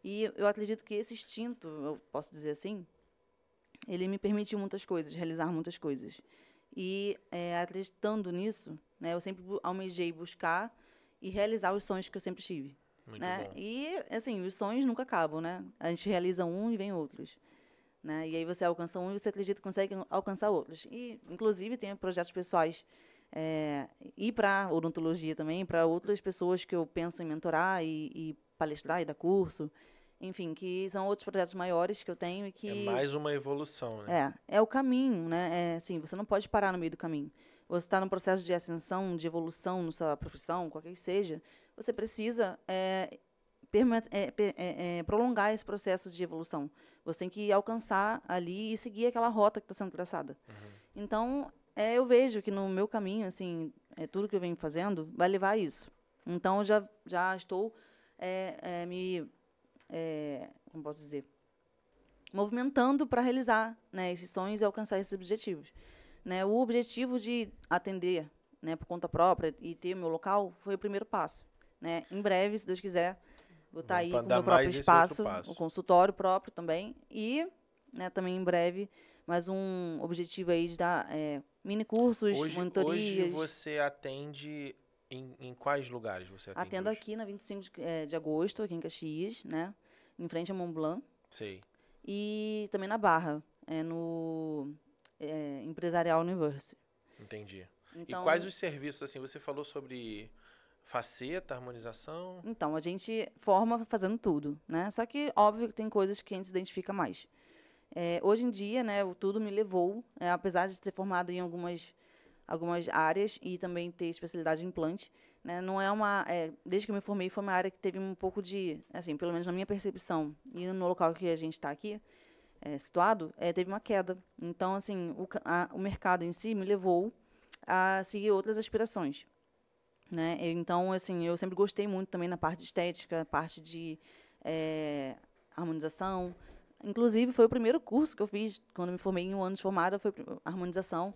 E eu acredito que esse instinto, eu posso dizer assim, ele me permitiu muitas coisas, realizar muitas coisas. E, acreditando nisso, né, eu sempre almejei buscar e realizar os sonhos que eu sempre tive. Muito Né? bom. E, assim, os sonhos nunca acabam, né? A gente realiza um e vem outros. Né? E aí você alcança um e você acredita que consegue alcançar outros. E, inclusive, tem projetos pessoais e para odontologia também, para outras pessoas que eu penso em mentorar e palestrar e dar curso. Enfim, que são outros projetos maiores que eu tenho e que... É mais uma evolução, né? É o caminho, né? Assim, você não pode parar no meio do caminho. Você está num processo de ascensão, de evolução na sua profissão, qualquer que seja, você precisa prolongar esse processo de evolução. Você tem que alcançar ali e seguir aquela rota que está sendo traçada. Então, eu vejo que no meu caminho, assim, tudo que eu venho fazendo vai levar a isso. Então, eu já estou como posso dizer, movimentando para realizar, né, esses sonhos e alcançar esses objetivos. Né? O objetivo de atender, né, por conta própria e ter o meu local foi o primeiro passo. Né? Em breve, se Deus quiser, vou estar aí com o meu próprio espaço, o consultório próprio também. E, né, também em breve, mais um objetivo aí de dar mini cursos, monitorias. Hoje você atende em quais lugares você atende? Atendo hoje? aqui na 25 de agosto, aqui em Caxias, né? Em frente a Mont Blanc. Sei. E também na Barra, no Empresarial University. Entendi. Então, e quais os serviços, assim, você falou sobre faceta, harmonização? Então, a gente forma fazendo tudo, né? Só que, óbvio que tem coisas que a gente se identifica mais. Hoje em dia, né, o tudo me levou, apesar de ter formado em algumas áreas e também ter especialidade em implante, né, não é desde que eu me formei, foi uma área que teve um pouco de, assim, pelo menos na minha percepção, e no local que a gente está aqui, situado, teve uma queda. Então, assim, o mercado em si me levou a seguir outras aspirações. Né? Então, assim, eu sempre gostei muito também na parte de estética, parte de harmonização, Inclusive, foi o primeiro curso que eu fiz, quando me formei em um ano de formada, foi harmonização,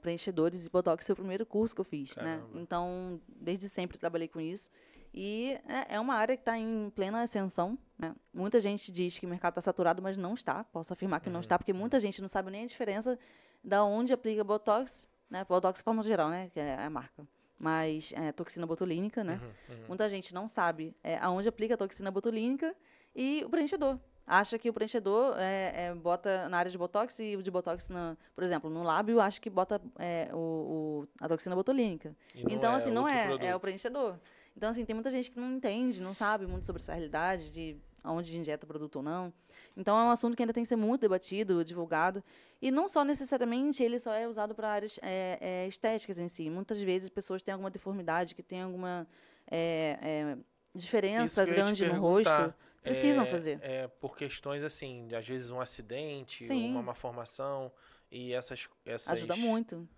preenchedores e botox, foi o primeiro curso que eu fiz, né? Caramba. Então, desde sempre trabalhei com isso. E é uma área que está em plena ascensão, né? Muita gente diz que o mercado está saturado, mas não está. Posso afirmar que não está, porque muita gente não sabe nem a diferença da onde aplica botox, né? Botox de forma geral, né? Que é a marca. Mas toxina botulínica, né? Muita gente não sabe aonde aplica a toxina botulínica e o preenchedor. Acha que o preenchedor bota na área de botox e o de botox, por exemplo, no lábio, acha que bota a toxina botulínica. Então, assim, não é o preenchedor. Então, assim, tem muita gente que não entende, não sabe muito sobre essa realidade de onde injeta produto ou não. Então, é um assunto que ainda tem que ser muito debatido, divulgado. E não só necessariamente ele só é usado para áreas estéticas em si. Muitas vezes, pessoas têm alguma deformidade, que têm alguma diferença grande no rosto, precisam fazer. Por questões, assim, de, às vezes um acidente, Sim. uma malformação, e essas Ajuda muito.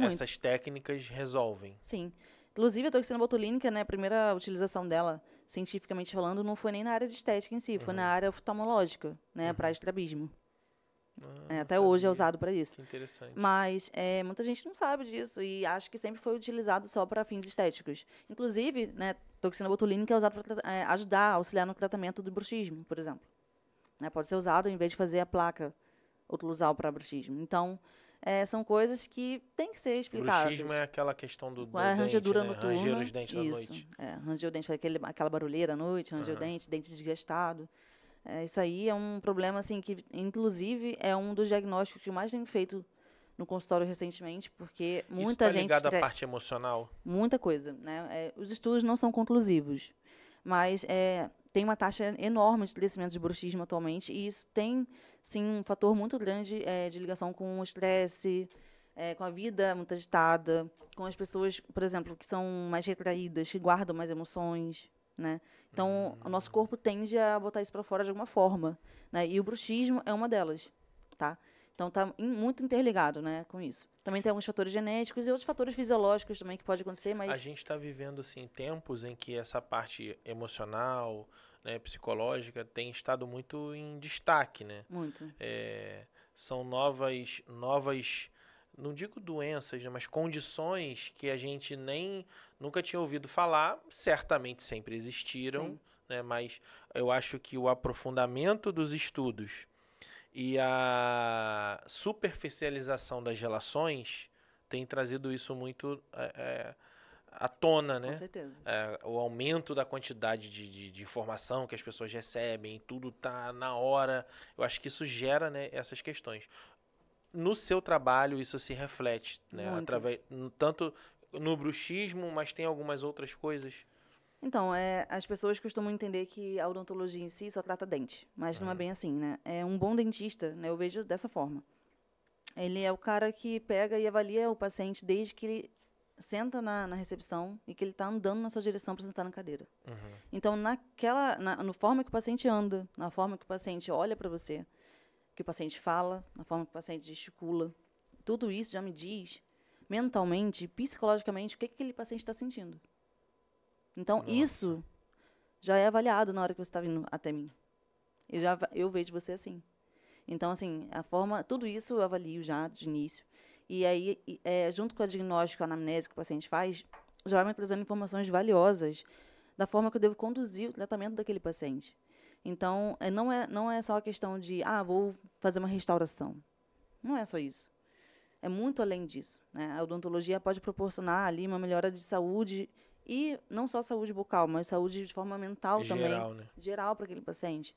Essas técnicas resolvem. Sim. Inclusive, a toxina botulínica, né, a primeira utilização dela, cientificamente falando, não foi nem na área de estética em si, foi na área oftalmológica, né, para estrabismo. Até hoje é usado para isso. Que interessante. Mas muita gente não sabe disso e acha que sempre foi utilizado só para fins estéticos. Inclusive, né, toxina botulínica é usada para ajudar, auxiliar no tratamento do bruxismo, por exemplo. Né, pode ser usado em vez de fazer a placa oclusal para bruxismo. Então, são coisas que têm que ser explicadas. Bruxismo é aquela questão do a rangedura dente, noturna. Ranger os dentes à noite. Isso. Ranger o dente, aquela barulheira à noite, ranger o dente desgastado. Isso aí é um problema, assim, que, inclusive, é um dos diagnósticos que mais tem feito no consultório recentemente, porque muita gente... Isso está ligado à parte emocional? Muita coisa, né? Os estudos não são conclusivos, mas tem uma taxa enorme de crescimento de bruxismo atualmente, e isso tem, sim, um fator muito grande de ligação com o estresse, com a vida muito agitada, com as pessoas, por exemplo, que são mais retraídas, que guardam mais emoções, né? Então, o nosso corpo tende a botar isso para fora de alguma forma, né? E o bruxismo é uma delas, tá? Então, está muito interligado, né, com isso. Também tem alguns fatores genéticos e outros fatores fisiológicos também que pode acontecer, mas... A gente está vivendo, assim, tempos em que essa parte emocional, né, psicológica, tem estado muito em destaque, né? Muito. São novas, não digo doenças, né, mas condições que a gente nunca tinha ouvido falar, certamente sempre existiram, né, mas eu acho que o aprofundamento dos estudos e a superficialização das relações tem trazido isso muito à tona, né? Com certeza. O aumento da quantidade de informação que as pessoas recebem, tudo tá na hora. Eu acho que isso gera, né, essas questões. No seu trabalho, isso se reflete, né? Tanto no bruxismo, mas tem algumas outras coisas. Então, as pessoas costumam entender que a odontologia em si só trata dente, mas não é bem assim, né? Um bom dentista, né, eu vejo dessa forma. Ele é o cara que pega e avalia o paciente desde que ele senta na recepção e que ele está andando na sua direção para sentar na cadeira. Então, na forma que o paciente anda, na forma que o paciente olha para você, que o paciente fala, na forma que o paciente gesticula, tudo isso já me diz mentalmente, psicologicamente, o que aquele paciente está sentindo. Então, isso já é avaliado na hora que você está vindo até mim. Eu vejo você assim. Então, assim, tudo isso eu avalio já de início. E aí, junto com o diagnóstico, a anamnese que o paciente faz, já vai me trazendo informações valiosas da forma que eu devo conduzir o tratamento daquele paciente. Então, não é só a questão de, vou fazer uma restauração. Não é só isso. É muito além disso, né? A odontologia pode proporcionar ali uma melhora de saúde, e não só saúde bucal, mas saúde de forma mental também. Né? Geral para aquele paciente.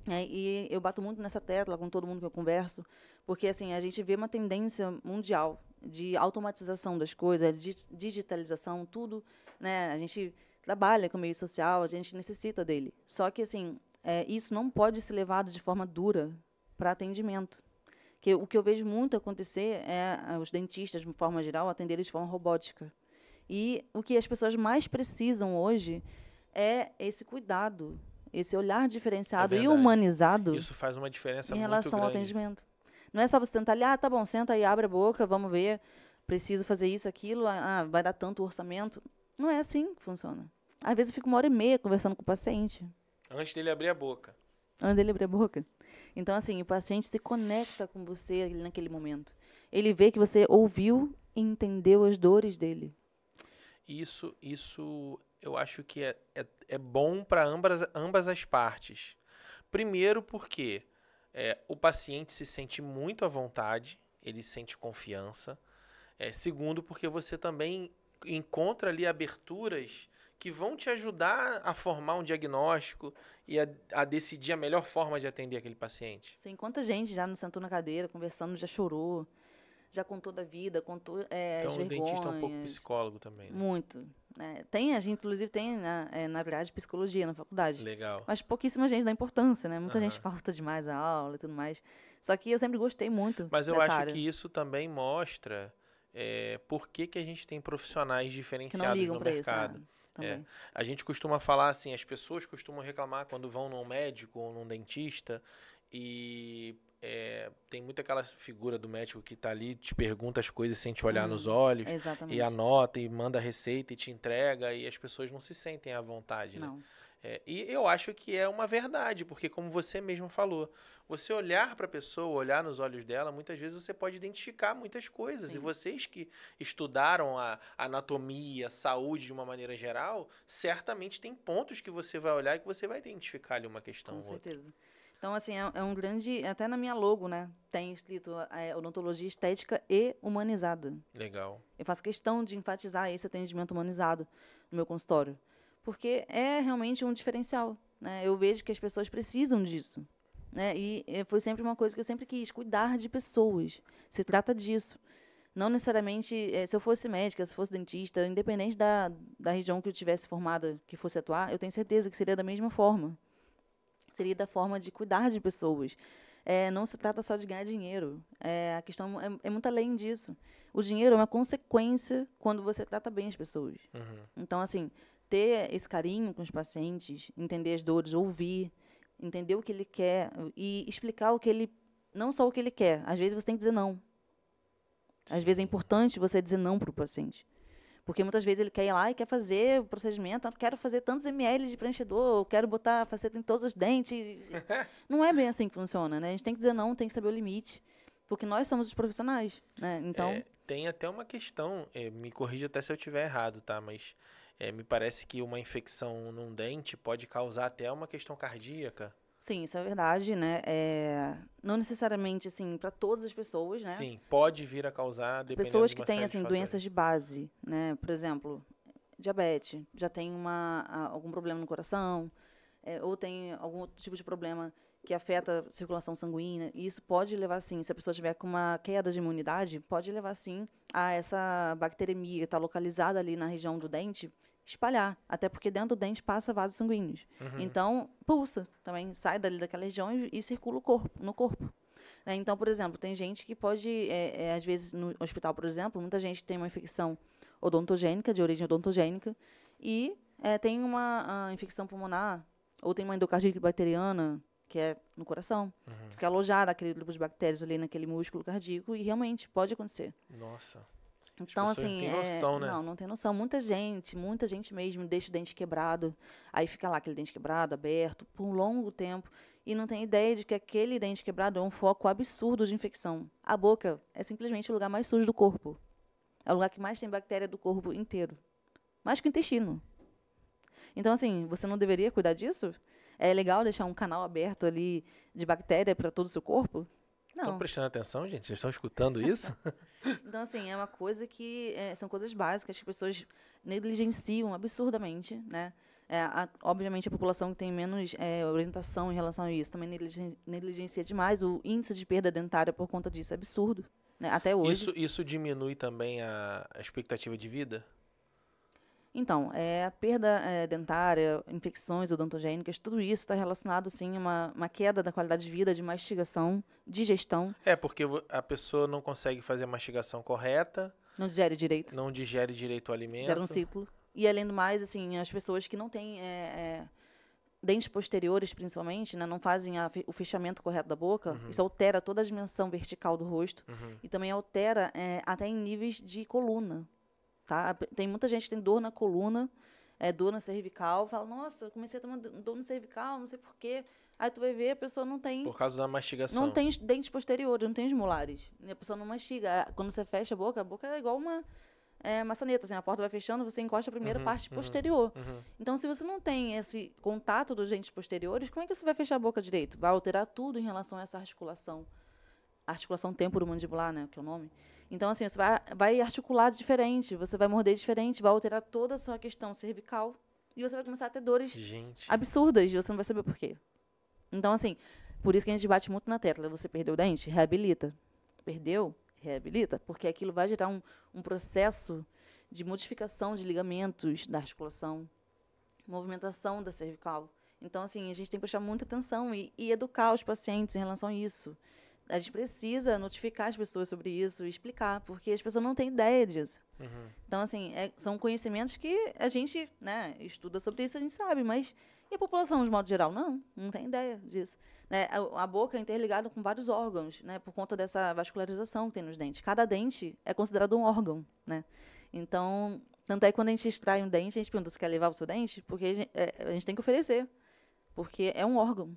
E eu bato muito nessa tecla com todo mundo que eu converso, porque assim, a gente vê uma tendência mundial de automatização das coisas, de digitalização, tudo, né? A gente trabalha com o meio social, a gente necessita dele. Só que assim, isso não pode ser levado de forma dura para atendimento. O que eu vejo muito acontecer é os dentistas, de forma geral, atenderem de forma robótica. E o que as pessoas mais precisam hoje é esse cuidado, esse olhar diferenciado e humanizado. Isso faz uma diferença em muito relação ao grande. Atendimento. Não é só você sentar ali, tá bom, senta aí, abre a boca, vamos ver, preciso fazer isso, aquilo, vai dar tanto orçamento. Não é assim que funciona. Às vezes eu fico 1h30 conversando com o paciente. Antes dele abrir a boca. antes dele abrir a boca. Então, assim, o paciente se conecta com você ali naquele momento. Ele vê que você ouviu e entendeu as dores dele. Isso eu acho que é bom para ambas as partes. Primeiro porque o paciente se sente muito à vontade, ele sente confiança. Segundo, porque você também encontra ali aberturas que vão te ajudar a formar um diagnóstico e a decidir a melhor forma de atender aquele paciente. Sim, quanta gente já não sentou na cadeira, conversando, já chorou, já contou da vida, contou as Então, o dentista é um pouco vergonhas. psicólogo também, né? Muito. Né? A gente, inclusive, tem na grade de psicologia na faculdade. Legal. Mas pouquíssima gente dá importância, né? Muita gente Aham. falta demais a aula e tudo mais. Só que eu sempre gostei muito Mas eu dessa acho área. que isso também mostra por que a gente tem profissionais Que não diferenciados ligam no para isso, mercado. também. A gente costuma falar assim, as pessoas costumam reclamar quando vão num médico ou num dentista e tem muito aquela figura do médico que tá ali, te pergunta as coisas sem te olhar nos olhos e Exatamente. anota e manda a receita e te entrega e as pessoas não se sentem à vontade, né? Não. E eu acho que é uma verdade, porque como você mesmo falou, você olhar para a pessoa, olhar nos olhos dela, muitas vezes você pode identificar muitas coisas. Sim. E vocês que estudaram a anatomia, a saúde de uma maneira geral, certamente tem pontos que você vai olhar e que você vai identificar ali uma questão Com ou outra. certeza. Então, assim, é um grande... Até na minha logo, né? Tem escrito odontologia estética e humanizada. Legal. Eu faço questão de enfatizar esse atendimento humanizado no meu consultório. Porque é realmente um diferencial, né? Eu vejo que as pessoas precisam disso. Né? E foi sempre uma coisa que eu sempre quis, cuidar de pessoas. Se trata disso. Não necessariamente, se eu fosse médica, se fosse dentista, independente da região que eu tivesse formada, que fosse atuar, eu tenho certeza que seria da mesma forma. Seria da forma de cuidar de pessoas. Não se trata só de ganhar dinheiro. A questão é muito além disso. O dinheiro é uma consequência quando você trata bem as pessoas. Uhum. Então, assim, ter esse carinho com os pacientes, entender as dores, ouvir, entender o que ele quer e explicar o que ele... Não só o que ele quer. Às vezes você tem que dizer não. Às vezes é Sim. importante você dizer não para o paciente. Porque muitas vezes ele quer ir lá e quer fazer o procedimento, quero fazer tantos ml de preenchedor, quero botar faceta em todos os dentes. Não é bem assim que funciona, né? A gente tem que dizer não, tem que saber o limite, porque nós somos os profissionais, né? Então, Tem até uma questão, me corrija até se eu estiver errado, tá? Mas me parece que uma infecção num dente pode causar até uma questão cardíaca. sim, isso é verdade, né? Não necessariamente, assim, para todas as pessoas, né? Sim, pode vir a causar, dependendo Pessoas de que uma têm, série assim, de doenças fatores. de base, né? Por exemplo, diabetes, já tem algum problema no coração, ou tem algum outro tipo de problema que afeta a circulação sanguínea, e isso pode levar, sim, se a pessoa tiver com uma queda de imunidade, pode levar, sim, a essa bacteremia que está localizada ali na região do dente, espalhar, até porque dentro do dente passa vasos sanguíneos. Uhum. Então, pulsa também, sai dali daquela região e circula no corpo. Né? Então, por exemplo, tem gente que pode, às vezes, no hospital, por exemplo, muita gente tem uma infecção odontogênica, de origem odontogênica, e tem uma infecção pulmonar, ou tem uma endocardite bacteriana, que é no coração, que fica alojada aquele grupo de bactérias ali naquele músculo cardíaco, e realmente pode acontecer. Nossa. Então, pessoas assim, não têm noção, né? não tem noção. Muita gente mesmo deixa o dente quebrado, aí fica lá aquele dente quebrado, aberto, por um longo tempo, e não tem ideia de que aquele dente quebrado é um foco absurdo de infecção. A boca é simplesmente o lugar mais sujo do corpo. É o lugar que mais tem bactéria do corpo inteiro. Mais que o intestino. Então, assim, você não deveria cuidar disso? É legal deixar um canal aberto ali de bactéria para todo o seu corpo? Estão Não. prestando atenção, gente? Vocês estão escutando isso? Então, assim, é uma coisa que são coisas básicas que as pessoas negligenciam absurdamente, né? Obviamente, a população que tem menos orientação em relação a isso também negligencia demais. O índice de perda dentária por conta disso é absurdo, né? Até hoje. Isso diminui também a expectativa de vida? Então, a perda dentária, infecções odontogênicas, tudo isso está relacionado, sim, a uma queda da qualidade de vida, de mastigação, digestão, Porque a pessoa não consegue fazer a mastigação correta, não digere direito, não digere direito o alimento. gera um ciclo. E, além do mais, assim, as pessoas que não têm dentes posteriores, principalmente, né, não fazem o fechamento correto da boca, isso altera toda a dimensão vertical do rosto e também altera até em níveis de coluna. Tá? Tem muita gente que tem dor na coluna dor na cervical, fala, nossa, eu comecei a ter uma dor na cervical, não sei por quê. Aí tu vai ver, a pessoa não tem... Por causa da mastigação. Não tem os dentes posteriores, não tem os molares. E a pessoa não mastiga. Quando você fecha a boca é igual uma maçaneta, assim, a porta vai fechando, você encosta a primeira parte posterior. Então, se você não tem esse contato dos dentes posteriores, como é que você vai fechar a boca direito? Vai alterar tudo em relação a essa articulação. Articulação temporomandibular, né, que é o nome. Então, assim, você vai articular diferente, você vai morder diferente, vai alterar toda a sua questão cervical e você vai começar a ter dores absurdas e você não vai saber por quê. Então, assim, por isso que a gente bate muito na tecla. Você perdeu o dente? Reabilita. Perdeu? Reabilita. Porque aquilo vai gerar um processo de modificação de ligamentos da articulação, movimentação da cervical. Então, assim, a gente tem que prestar muita atenção e educar os pacientes em relação a isso. A gente precisa notificar as pessoas sobre isso e explicar, porque as pessoas não têm ideia disso. Então, assim, são conhecimentos que a gente, né, estuda sobre isso, a gente sabe, mas... E a população, de modo geral? Não tem ideia disso. Né? A boca é interligada com vários órgãos, né? Por conta dessa vascularização que tem nos dentes. Cada dente é considerado um órgão, né? Então, tanto é que quando a gente extrai um dente, a gente pergunta se quer levar o seu dente, porque a gente tem que oferecer, porque é um órgão,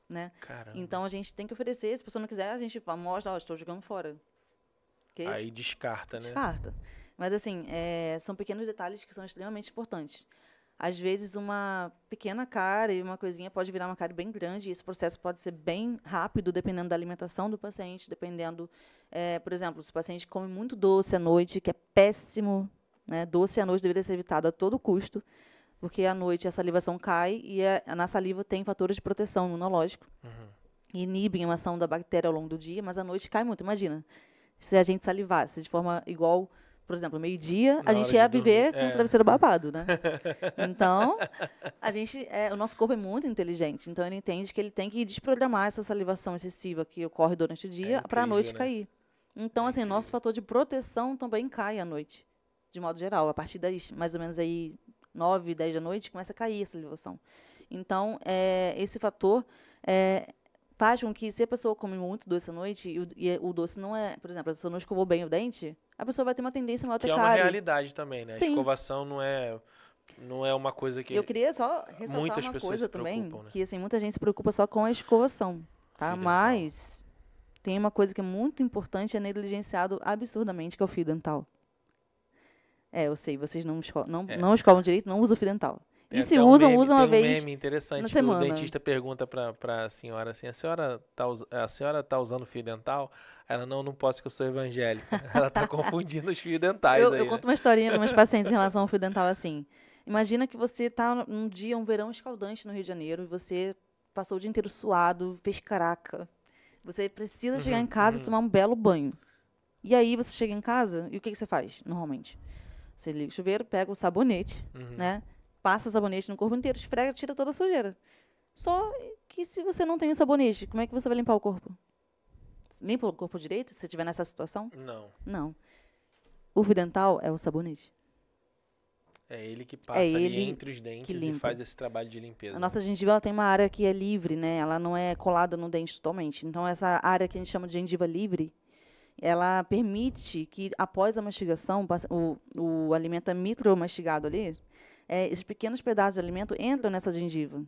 né? Caramba. Então, a gente tem que oferecer. Se a pessoa não quiser, a gente mostra, estou jogando fora. Okay? Aí descarta, né? Descarta. Mas, assim, são pequenos detalhes que são extremamente importantes. Às vezes, uma pequena cárie, uma coisinha pode virar uma cárie bem grande, e esse processo pode ser bem rápido, dependendo da alimentação do paciente, dependendo, por exemplo, se o paciente come muito doce à noite, que é péssimo, né? Doce à noite deveria ser evitado a todo custo, porque à noite a salivação cai e na saliva tem fatores de proteção imunológico, e inibem a ação da bactéria ao longo do dia, mas à noite cai muito. Imagina, se a gente salivasse de forma igual... Por exemplo, meio-dia, a gente ia viver com o travesseiro babado, né? Então, o nosso corpo é muito inteligente. Então, ele entende que ele tem que desprogramar essa salivação excessiva que ocorre durante o dia para a noite cair. Então, assim, o nosso fator de proteção também cai à noite, de modo geral. A partir das, mais ou menos, aí 9, 10 da noite, começa a cair a salivação. Então, esse fator... faz com que, se a pessoa come muito doce à noite, e o doce não é... Por exemplo, a pessoa não escovou bem o dente, a pessoa vai ter uma tendência maior a ter cárie. Que é uma realidade também, né? Sim. A escovação não é uma coisa que... Eu queria só ressaltar muitas uma pessoas coisa se também, preocupam, né? que assim, muita gente se preocupa só com a escovação, tá? Mas tem uma coisa que é muito importante, é negligenciado absurdamente, que é o fio dental. Eu sei, vocês não escovam direito, não usam o fio dental. E se usam uma vez tem um meme interessante na que semana. o dentista pergunta pra senhora assim, a senhora tá usando fio dental? Ela, não posso, que eu sou evangélica. Ela tá confundindo os fios dentais aí, Eu conto uma historinha para meus pacientes em relação ao fio dental assim. Imagina que você está um verão escaldante no Rio de Janeiro, e você passou o dia inteiro suado, fez caraca. Você precisa chegar em casa e tomar um belo banho. E aí você chega em casa, e o que você faz, normalmente? Você liga o chuveiro, pega o sabonete, né? Passa sabonete no corpo inteiro, esfrega, tira toda a sujeira. Só que se você não tem o sabonete, como é que você vai limpar o corpo? Limpa o corpo direito, se você estiver nessa situação? Não. O fio dental é o sabonete. É ele que passa ali entre os dentes e faz esse trabalho de limpeza. A nossa gengiva ela tem uma área que é livre, né? Ela não é colada no dente totalmente. Então, essa área que a gente chama de gengiva livre, ela permite que, após a mastigação, o alimento é micromastigado ali, esses pequenos pedaços de alimento entram nessa gengiva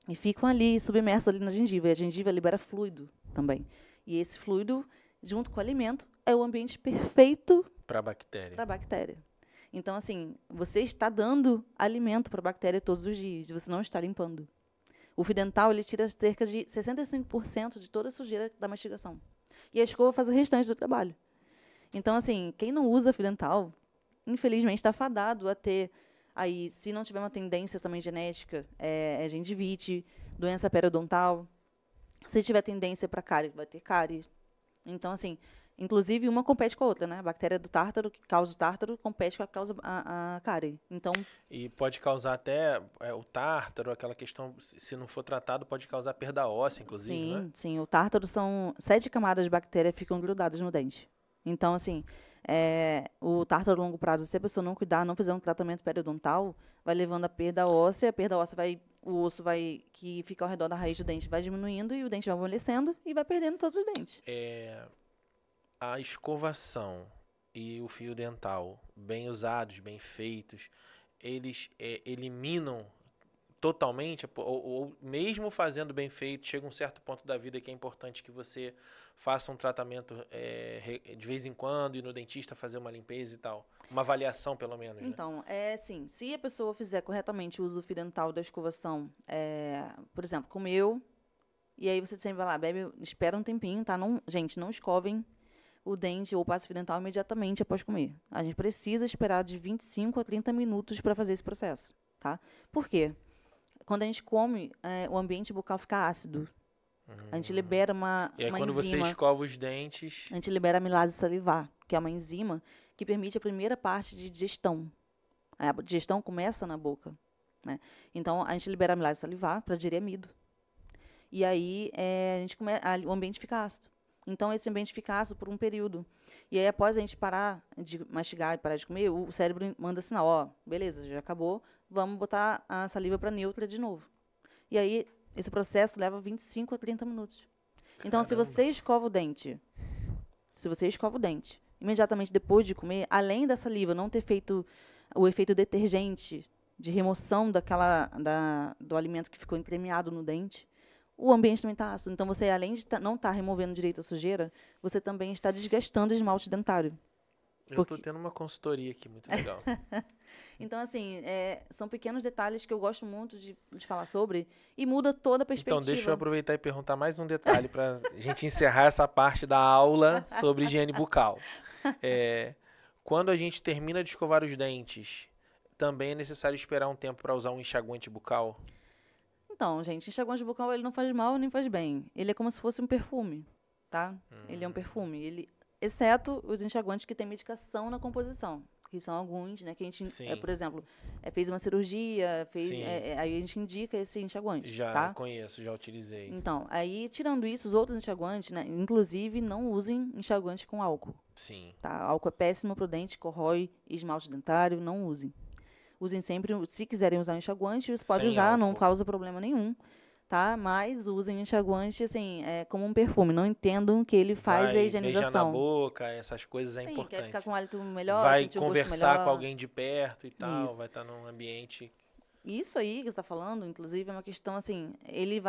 e ficam ali, submersos ali na gengiva. E a gengiva libera fluido também. E esse fluido, junto com o alimento, é o ambiente perfeito para a bactéria. Então, assim, você está dando alimento para a bactéria todos os dias, e você não está limpando. O fio dental, ele tira cerca de 65% de toda a sujeira da mastigação. E a escova faz o restante do trabalho. Então, assim, quem não usa fio dental, infelizmente, está fadado a ter... Aí, se não tiver uma tendência também genética, gengivite, doença periodontal. Se tiver tendência para cárie, vai ter cárie. Então, assim, inclusive, uma compete com a outra, né? A bactéria do tártaro, que causa o tártaro, compete com a que causa a cárie. Então... E pode causar até o tártaro, aquela questão, se não for tratado, pode causar perda óssea, inclusive, sim, né? Sim, o tártaro são 7 camadas de bactéria que ficam grudadas no dente. Então, assim, o tártaro a longo prazo, se a pessoa não cuidar, não fizer um tratamento periodontal, vai levando a perda óssea o osso que fica ao redor da raiz do dente vai diminuindo e o dente vai amolecendo e vai perdendo todos os dentes. A escovação e o fio dental, bem usados, bem feitos, eles eliminam totalmente, ou mesmo fazendo bem feito, chega um certo ponto da vida que é importante que você faça um tratamento de vez em quando, ir no dentista fazer uma limpeza e tal. Uma avaliação, pelo menos, né? Então, assim, se a pessoa fizer corretamente o uso do fio dental da escovação, por exemplo, comeu, e aí você sempre vai lá, bebe, espera um tempinho, tá? Não, gente, não escovem o dente ou passe fio dental imediatamente após comer. A gente precisa esperar de 25 a 30 minutos para fazer esse processo, tá? Por quê? Quando a gente come, o ambiente bucal fica ácido. A gente libera uma E aí, uma quando você enzima. escova os dentes... A gente libera a amilase salivar, que é uma enzima que permite a primeira parte de digestão. A digestão começa na boca, né? Então, a gente libera a amilase salivar para digerir amido. E aí, o ambiente fica ácido. Então, esse ambiente fica ácido por um período. E aí, após a gente parar de mastigar e parar de comer, o cérebro manda sinal, ó, beleza, já acabou, vamos botar a saliva para neutra de novo. E aí, esse processo leva 25 a 30 minutos. Então, se você escova o dente, imediatamente depois de comer, além da saliva não ter feito o efeito detergente de remoção do alimento que ficou entremeado no dente, o ambiente também está ácido. Então, você, além de não estar removendo direito a sujeira, você também está desgastando o esmalte dentário. Eu estou tendo uma consultoria aqui, muito legal. Então, assim, são pequenos detalhes que eu gosto muito de falar sobre e muda toda a perspectiva. Então, deixa eu aproveitar e perguntar mais um detalhe para a gente encerrar essa parte da aula sobre higiene bucal. Quando a gente termina de escovar os dentes, também é necessário esperar um tempo para usar um enxaguante bucal? Então, gente, enxaguante bucal ele não faz mal nem faz bem. Ele é como se fosse um perfume, tá? Ele é um perfume. Exceto os enxaguantes que têm medicação na composição, que são alguns, né? Que a gente, por exemplo, fez uma cirurgia, aí a gente indica esse enxaguante. Já conheço, já utilizei. Então, aí, tirando isso, os outros enxaguantes, né? Inclusive, não usem enxaguante com álcool. Sim. Tá? Álcool é péssimo pro dente, corrói esmalte dentário, não usem. Usem sempre, se quiserem usar enxaguante, você pode usar, álcool. Não causa problema nenhum, tá? Mas usem enxaguante, assim, como um perfume. Não entendam que ele faz a higienização. Beijar na boca, essas coisas Sim, importante. Quer ficar com um hálito melhor, vai sentir um gosto conversar melhor. com alguém de perto e tal, Isso. vai estar num ambiente... Isso aí que você está falando, inclusive, é uma questão, assim, ele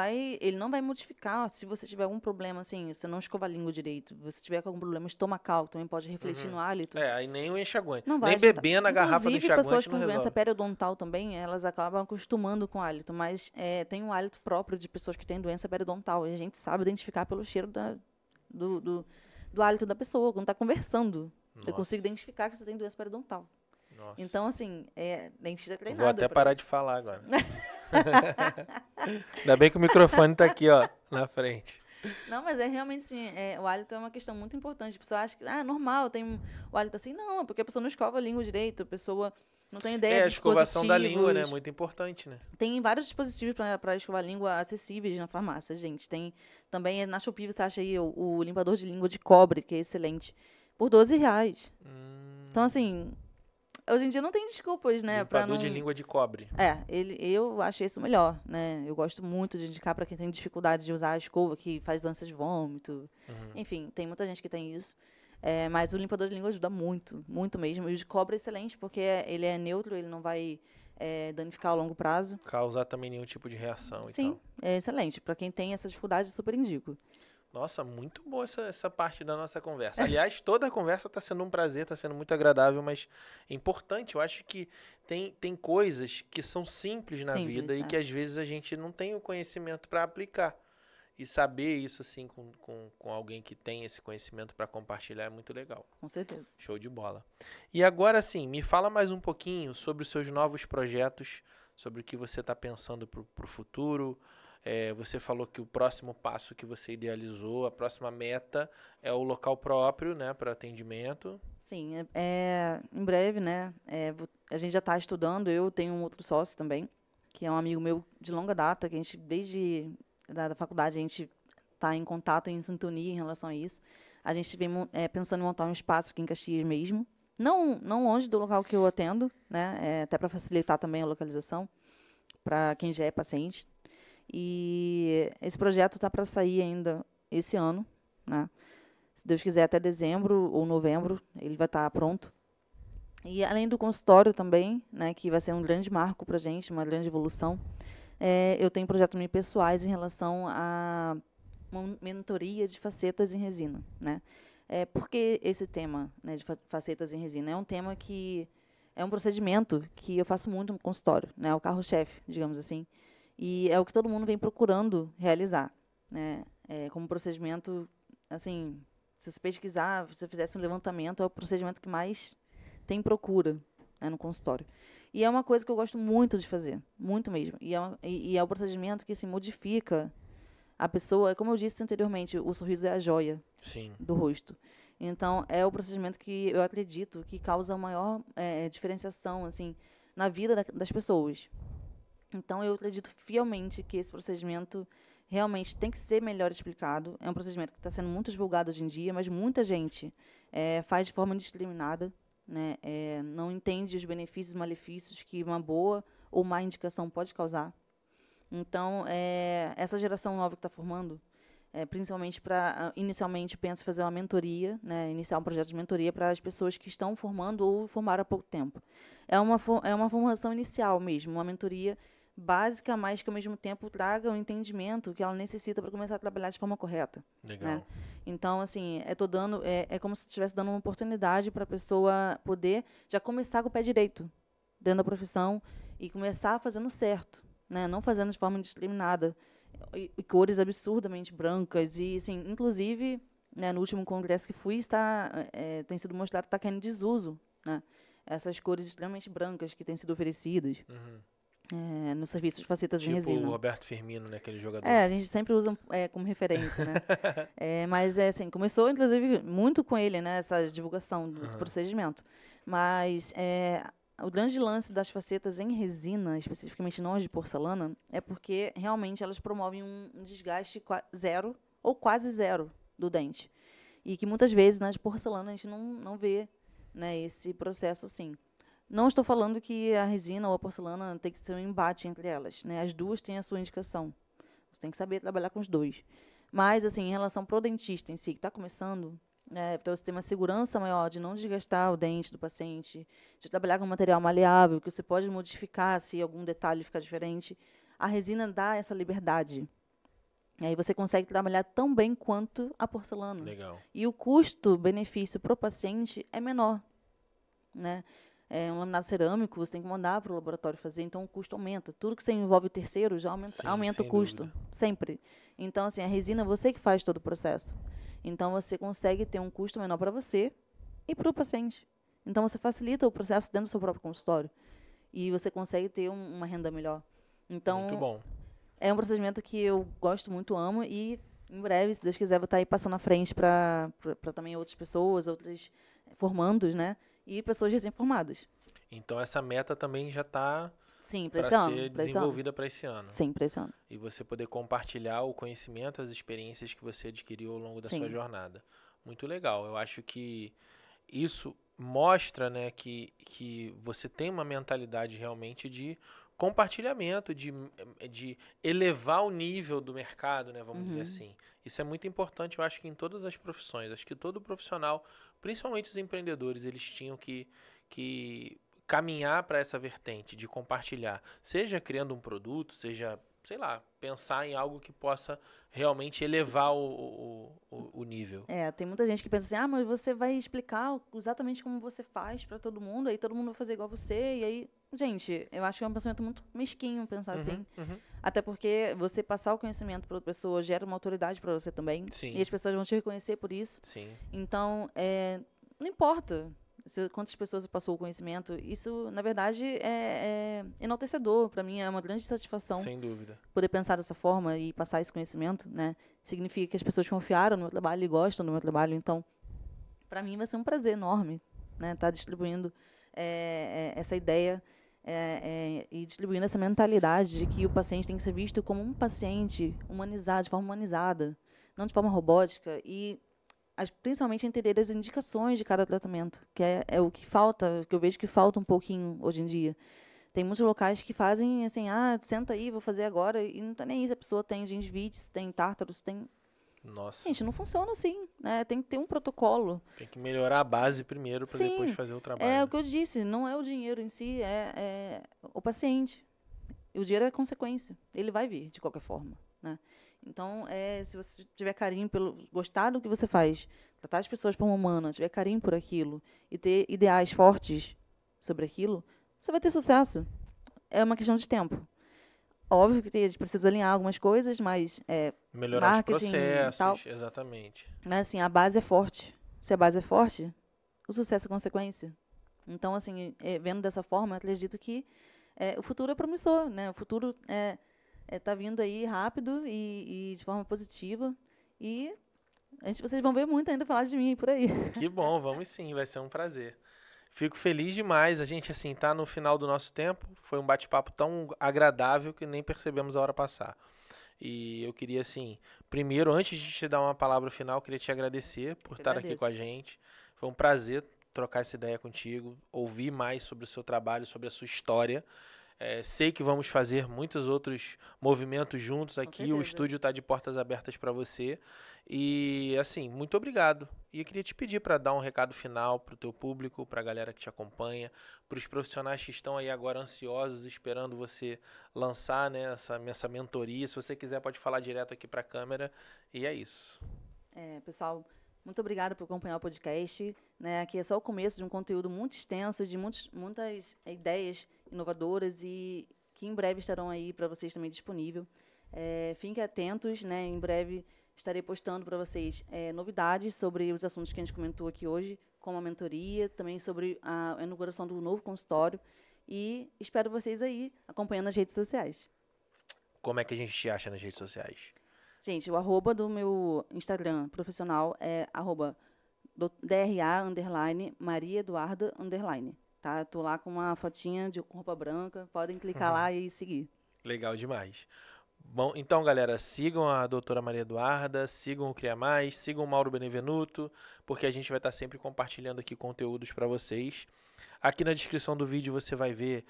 não vai modificar se você tiver algum problema, assim, você não escova a língua direito, você tiver algum problema estomacal, também pode refletir no hálito. Aí nem o enxaguante. Não vai nem beber na garrafa do enxaguante não pessoas com resolve. doença periodontal também, elas acabam acostumando com o hálito, mas tem um hálito próprio de pessoas que têm doença periodontal, e a gente sabe identificar pelo cheiro do hálito da pessoa, quando está conversando. Nossa. Eu consigo identificar que você tem doença periodontal. Nossa. Então, assim, dentista é treinado. Vou até parar de falar agora. Ainda bem que o microfone está aqui, ó, na frente. Não, mas realmente, assim, o hálito é uma questão muito importante. A pessoa acha que, normal, tem o hálito assim. Não, é porque a pessoa não escova a língua direito, a pessoa não tem ideia de dispositivos. A escovação da língua, né? Muito importante, né? Tem vários dispositivos para escovar a língua acessíveis na farmácia, gente. Tem também, na Shopee, você acha aí o limpador de língua de cobre, que é excelente, por R$12. Então, assim... Hoje em dia não tem desculpas, né? Limpador de língua de cobre. Eu acho isso melhor, né? Eu gosto muito de indicar para quem tem dificuldade de usar a escova, que faz dança de vômito. Enfim, tem muita gente que tem isso. Mas o limpador de língua ajuda muito, muito mesmo. E o de cobre é excelente, porque ele é neutro, ele não vai danificar a longo prazo. Causar também nenhum tipo de reação. Sim, e tal. É excelente. Para quem tem essa dificuldade, super indico. Nossa, muito boa essa parte da nossa conversa. Aliás, toda a conversa está sendo um prazer, está sendo muito agradável, mas é importante. Eu acho que tem coisas que são simples na vida e que às vezes a gente não tem o conhecimento para aplicar. E saber isso assim com alguém que tem esse conhecimento para compartilhar é muito legal. Com certeza. Show de bola. E agora sim, me fala mais um pouquinho sobre os seus novos projetos, sobre o que você está pensando para o futuro. Você falou que o próximo passo que você idealizou, a próxima meta é o local próprio, né, para atendimento. Sim, em breve, né, a gente já está estudando, eu tenho um outro sócio também, que é um amigo meu de longa data, que a gente, desde da faculdade, a gente está em contato, em sintonia em relação a isso. A gente vem pensando em montar um espaço aqui em Caxias mesmo, não longe do local que eu atendo, né, até para facilitar também a localização, para quem já é paciente. E esse projeto está para sair ainda esse ano, né? Se Deus quiser, até dezembro ou novembro, ele vai estar pronto. E além do consultório também, né, que vai ser um grande marco para a gente, uma grande evolução, eu tenho projetos também pessoais em relação a uma mentoria de facetas em resina, né? Por que esse tema, né, de facetas em resina? É um tema que é um procedimento que eu faço muito no consultório, né? É o carro-chefe, digamos assim, e é o que todo mundo vem procurando realizar, né? Como procedimento, assim, se você pesquisar, se você fizesse um levantamento, é o procedimento que mais tem procura, né, no consultório. E é uma coisa que eu gosto muito de fazer, muito mesmo. E é um procedimento que assim, modifica a pessoa. Como eu disse anteriormente, o sorriso é a joia Sim. do rosto. Então, é o procedimento que eu acredito que causa maior diferenciação assim, na vida das pessoas. Então, eu acredito fielmente que esse procedimento realmente tem que ser melhor explicado. É um procedimento que está sendo muito divulgado hoje em dia, mas muita gente faz de forma indiscriminada, né? Não entende os benefícios e malefícios que uma boa ou má indicação pode causar. Então, essa geração nova que está formando, principalmente inicialmente, pensa em fazer uma mentoria, né? Iniciar um projeto de mentoria para as pessoas que estão formando ou formaram há pouco tempo. É uma formação inicial mesmo, uma mentoria básica, mas que ao mesmo tempo traga o entendimento que ela necessita para começar a trabalhar de forma correta. Legal. Né? Então, assim, é como se estivesse dando uma oportunidade para a pessoa poder já começar com o pé direito dentro da profissão e começar fazendo certo, né? Não fazendo de forma indiscriminada e cores absurdamente brancas e, assim, inclusive, né, no último congresso que fui, tem sido mostrado que está caindo em desuso, né? Essas cores extremamente brancas que têm sido oferecidas. Uhum. No serviço de facetas em Tipo resina. o Roberto Firmino, né, aquele jogador. A gente sempre usa como referência, né? Mas, assim, começou, inclusive, muito com ele, né, essa divulgação desse procedimento. Mas o grande lance das facetas em resina, especificamente não as de porcelana, é porque, realmente, elas promovem um desgaste zero ou quase zero do dente. E que, muitas vezes, nas de porcelana, a gente não vê, né, esse processo assim. Não estou falando que a resina ou a porcelana tem que ser um embate entre elas, né? As duas têm a sua indicação. Você tem que saber trabalhar com os dois. Mas, assim, em relação para o dentista em si, que está começando, para você ter uma segurança maior de não desgastar o dente do paciente, de trabalhar com material maleável, que você pode modificar se algum detalhe ficar diferente, a resina dá essa liberdade. E aí você consegue trabalhar tão bem quanto a porcelana. Legal. E o custo-benefício para o paciente é menor, né? Um laminado cerâmico, você tem que mandar para o laboratório fazer, então o custo aumenta. Tudo que você envolve terceiro já aumenta o custo, dúvida. sempre. Então, assim, a resina é você que faz todo o processo. Então, você consegue ter um custo menor para você e para o paciente. Então, você facilita o processo dentro do seu próprio consultório. E você consegue ter uma renda melhor. Então, muito bom. É um procedimento que eu gosto muito, amo, e em breve, se Deus quiser, vou estar aí passando à frente para também outras pessoas, outros formandos, né? E pessoas recém-formadas. Então, essa meta também já está para ser desenvolvida para esse ano. Sim, para esse ano. E você poder compartilhar o conhecimento, as experiências que você adquiriu ao longo da sua jornada. Muito legal. Eu acho que isso mostra, né, que você tem uma mentalidade realmente de compartilhamento, de elevar o nível do mercado, né, vamos dizer assim. Isso é muito importante, eu acho que em todas as profissões. Acho que todo profissional, principalmente os empreendedores, eles tinham que caminhar para essa vertente de compartilhar, seja criando um produto, seja, sei lá, pensar em algo que possa realmente elevar o nível. Tem muita gente que pensa assim, mas você vai explicar exatamente como você faz para todo mundo, aí todo mundo vai fazer igual você, e aí, gente, eu acho que é um pensamento muito mesquinho pensar assim. Até porque você passar o conhecimento para outra pessoa gera uma autoridade para você também. Sim. E as pessoas vão te reconhecer por isso. Sim. Então, não importa quantas pessoas passou o conhecimento, isso, na verdade, é enaltecedor. Para mim, é uma grande satisfação. Sem dúvida. Poder pensar dessa forma e passar esse conhecimento, né? Significa que as pessoas confiaram no meu trabalho e gostam do meu trabalho. Então, para mim, vai ser um prazer enorme, né? Estar distribuindo essa ideia e distribuindo essa mentalidade de que o paciente tem que ser visto como um paciente humanizado, de forma humanizada, não de forma robótica, e principalmente entender as indicações de cada tratamento, que é o que falta, que eu vejo que falta um pouquinho hoje em dia. Tem muitos locais que fazem assim, senta aí, vou fazer agora, e não está nem isso, a pessoa tem gengivite, tem tártaros, tem Nossa. Gente, não funciona assim, né? Tem que ter um protocolo. Tem que melhorar a base primeiro para depois Sim, fazer o trabalho. é o que eu disse, não é o dinheiro em si, é o paciente. E o dinheiro é consequência. Ele vai vir, de qualquer forma, né? Então, se você tiver carinho gostar do que você faz, tratar as pessoas de forma humana, tiver carinho por aquilo e ter ideais fortes sobre aquilo, você vai ter sucesso. É uma questão de tempo. Óbvio que a gente precisa alinhar algumas coisas, mas Melhorar os marketing e tal. processos, exatamente. Mas, assim, a base é forte. Se a base é forte, o sucesso é consequência. Então, assim, vendo dessa forma, eu acredito que o futuro é promissor, né? O futuro tá vindo aí rápido e de forma positiva. E vocês vão ver muito ainda falar de mim por aí. Que bom, vamos sim, vai ser um prazer. Fico feliz demais. A gente, assim, tá no final do nosso tempo. Foi um bate-papo tão agradável que nem percebemos a hora passar. E eu queria, assim, primeiro, antes de te dar uma palavra final, eu queria te agradecer por estar aqui com a gente. Foi um prazer trocar essa ideia contigo, ouvir mais sobre o seu trabalho, sobre a sua história. Sei que vamos fazer muitos outros movimentos juntos aqui. O estúdio está de portas abertas para você. E, assim, muito obrigado. E eu queria te pedir para dar um recado final para o teu público, para a galera que te acompanha, para os profissionais que estão aí agora ansiosos, esperando você lançar, né, essa mentoria. Se você quiser, pode falar direto aqui para a câmera. E é isso. Pessoal, muito obrigada por acompanhar o podcast. Né? Aqui é só o começo de um conteúdo muito extenso, de muitas ideias inovadoras e que em breve estarão aí para vocês também disponível. Fiquem atentos, né? Em breve estarei postando para vocês novidades sobre os assuntos que a gente comentou aqui hoje, como a mentoria, também sobre a inauguração do novo consultório. E espero vocês aí acompanhando nas redes sociais. Como é que a gente te acha nas redes sociais? Gente, o @ do meu Instagram profissional é @DRA_Maria Eduarda_. Tá? Estou lá com uma fotinha com roupa branca. Podem clicar lá e seguir. Legal demais. Bom, então, galera, sigam a doutora Maria Eduarda, sigam o Cria Mais, sigam o Mauro Benevenuto, porque a gente vai estar sempre compartilhando aqui conteúdos para vocês. Aqui na descrição do vídeo você vai ver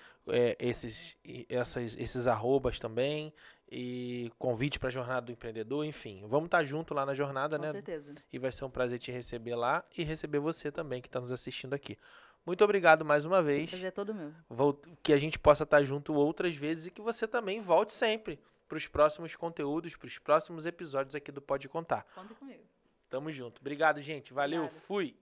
esses arrobas também, e convite para a Jornada do Empreendedor, enfim. Vamos estar junto lá na jornada, né? Com certeza. E vai ser um prazer te receber lá e receber você também que está nos assistindo aqui. Muito obrigado mais uma vez. O prazer é todo meu. Que a gente possa estar junto outras vezes e que você também volte sempre para os próximos conteúdos, para os próximos episódios aqui do Pode Contar. Conta comigo. Tamo junto. Obrigado, gente. Valeu. Obrigada. Fui.